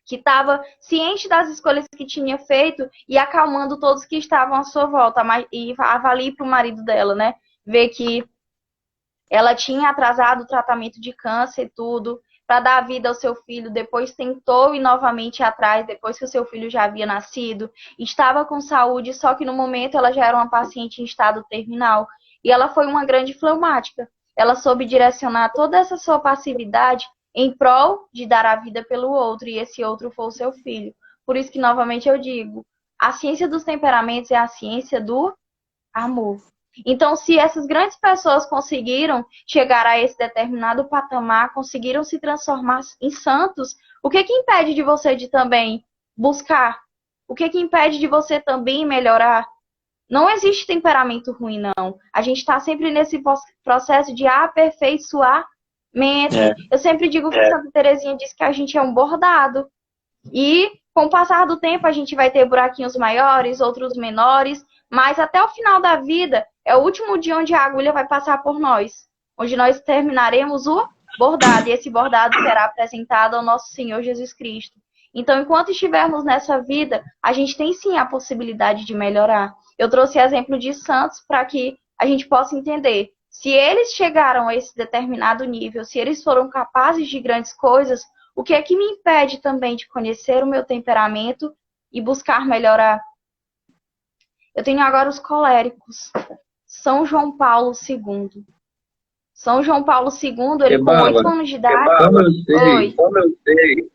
que estava ciente das escolhas que tinha feito e acalmando todos que estavam à sua volta. E avalie para o marido dela, né? Ver que ela tinha atrasado o tratamento de câncer e tudo, para dar vida ao seu filho. Depois tentou ir novamente atrás, depois que o seu filho já havia nascido. Estava com saúde, só que no momento ela já era uma paciente em estado terminal. E ela foi uma grande fleumática. Ela soube direcionar toda essa sua passividade em prol de dar a vida pelo outro, e esse outro foi o seu filho. Por isso que, novamente, eu digo, a ciência dos temperamentos é a ciência do amor. Então, se essas grandes pessoas conseguiram chegar a esse determinado patamar, conseguiram se transformar em santos, o que impede de você de também buscar? O que impede de você também melhorar? Não existe temperamento ruim, não. A gente está sempre nesse processo de aperfeiçoamento. Eu sempre digo que Santa Teresinha diz que a gente é um bordado. E, com o passar do tempo, a gente vai ter buraquinhos maiores, outros menores, mas até o final da vida é o último dia onde a agulha vai passar por nós, onde nós terminaremos o bordado, e esse bordado será apresentado ao nosso Senhor Jesus Cristo. Então, enquanto estivermos nessa vida, a gente tem sim a possibilidade de melhorar. Eu trouxe exemplo de santos para que a gente possa entender. Se eles chegaram a esse determinado nível, se eles foram capazes de grandes coisas, o que é que me impede também de conhecer o meu temperamento e buscar melhorar? Eu tenho agora os coléricos. São João Paulo II. São João Paulo II, ele com 8 anos de idade... Como eu sei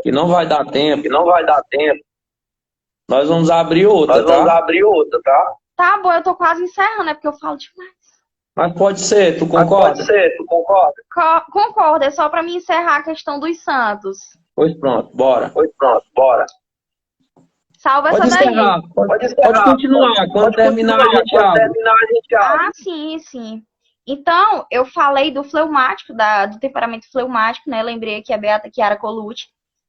que não vai dar tempo, nós vamos abrir outra, tá? Tá bom, eu tô quase encerrando, né? Porque eu falo demais. Mas pode ser, tu concorda? Concordo, é só para mim encerrar a questão dos santos. Pois pronto, bora. Salva Pode essa daí. encerrar, pode continuar. Quando terminar, a gente abre. Ah, sim. Então, eu falei do fleumático, do temperamento fleumático, né? Lembrei aqui a Beata Chiara Colucci.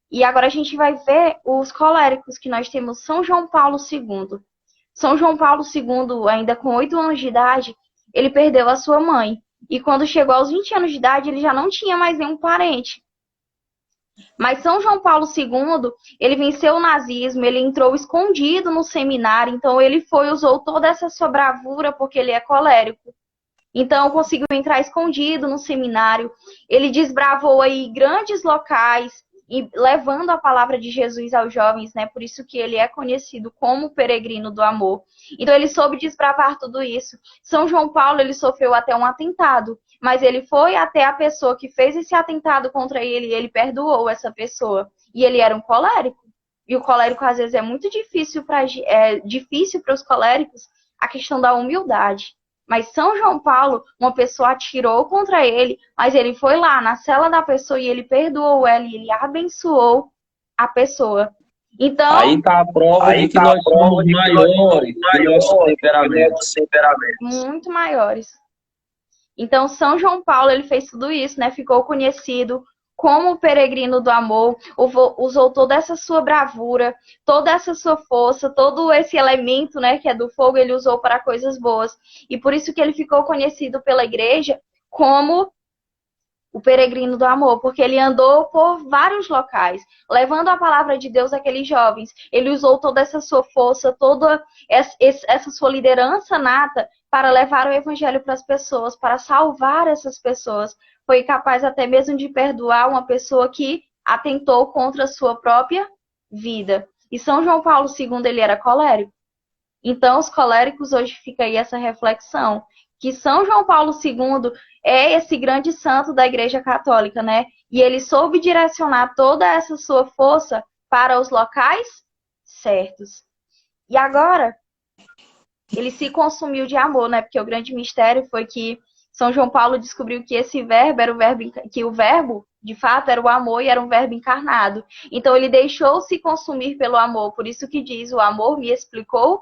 E agora a gente vai ver os coléricos, que nós temos São João Paulo II. São João Paulo II, ainda com 8 anos de idade, ele perdeu a sua mãe. E quando chegou aos 20 anos de idade, ele já não tinha mais nenhum parente. Mas São João Paulo II, ele venceu o nazismo, ele entrou escondido no seminário, então ele usou toda essa sua bravura porque ele é colérico. Então conseguiu entrar escondido no seminário, ele desbravou aí grandes locais, e levando a palavra de Jesus aos jovens, né? Por isso que ele é conhecido como o peregrino do amor. Então ele soube desbravar tudo isso. São João Paulo, ele sofreu até um atentado, mas ele foi até a pessoa que fez esse atentado contra ele e ele perdoou essa pessoa. E ele era um colérico. E o colérico, às vezes, é muito difícil para os coléricos a questão da humildade. Mas São João Paulo, uma pessoa atirou contra ele, mas ele foi lá na cela da pessoa e ele perdoou ela e ele abençoou a pessoa. Então, aí está a prova de que nós somos maiores que nossos temperamentos. Muito maiores. Então, São João Paulo, ele fez tudo isso, né? Ficou conhecido como o peregrino do amor, usou toda essa sua bravura, toda essa sua força, todo esse elemento, né, que é do fogo, ele usou para coisas boas. E por isso que ele ficou conhecido pela igreja como o peregrino do amor, porque ele andou por vários locais, levando a palavra de Deus àqueles jovens. Ele usou toda essa sua força, toda essa sua liderança nata para levar o evangelho para as pessoas, para salvar essas pessoas. Foi capaz até mesmo de perdoar uma pessoa que atentou contra a sua própria vida. E São João Paulo II, ele era colérico. Então, os coléricos, hoje fica aí essa reflexão, que São João Paulo II é esse grande santo da Igreja Católica, né? E ele soube direcionar toda essa sua força para os locais certos. E agora, ele se consumiu de amor, né? Porque o grande mistério foi que São João Paulo descobriu que esse verbo era o verbo, de fato, era o amor e era um verbo encarnado. Então ele deixou se consumir pelo amor. Por isso que diz, o amor me explicou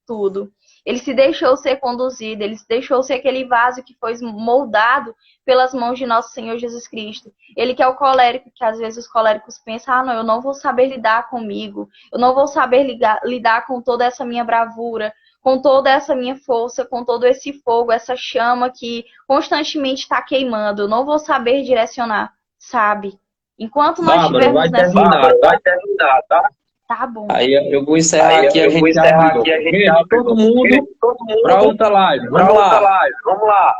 tudo. Ele se deixou ser conduzido, ele se deixou ser aquele vaso que foi moldado pelas mãos de nosso Senhor Jesus Cristo. Ele que é o colérico, que às vezes os coléricos pensam, ah, não, eu não vou saber lidar comigo, eu não vou saber lidar com toda essa minha bravura, com toda essa minha força, com todo esse fogo, essa chama que constantemente está queimando, eu não vou saber direcionar, sabe? Enquanto nós Bárbara, vai estivermos terminar, tá? Tá bom. Aí eu vou encerrar aqui, a gente já. Gente, todo mundo para outra live. Vamos lá.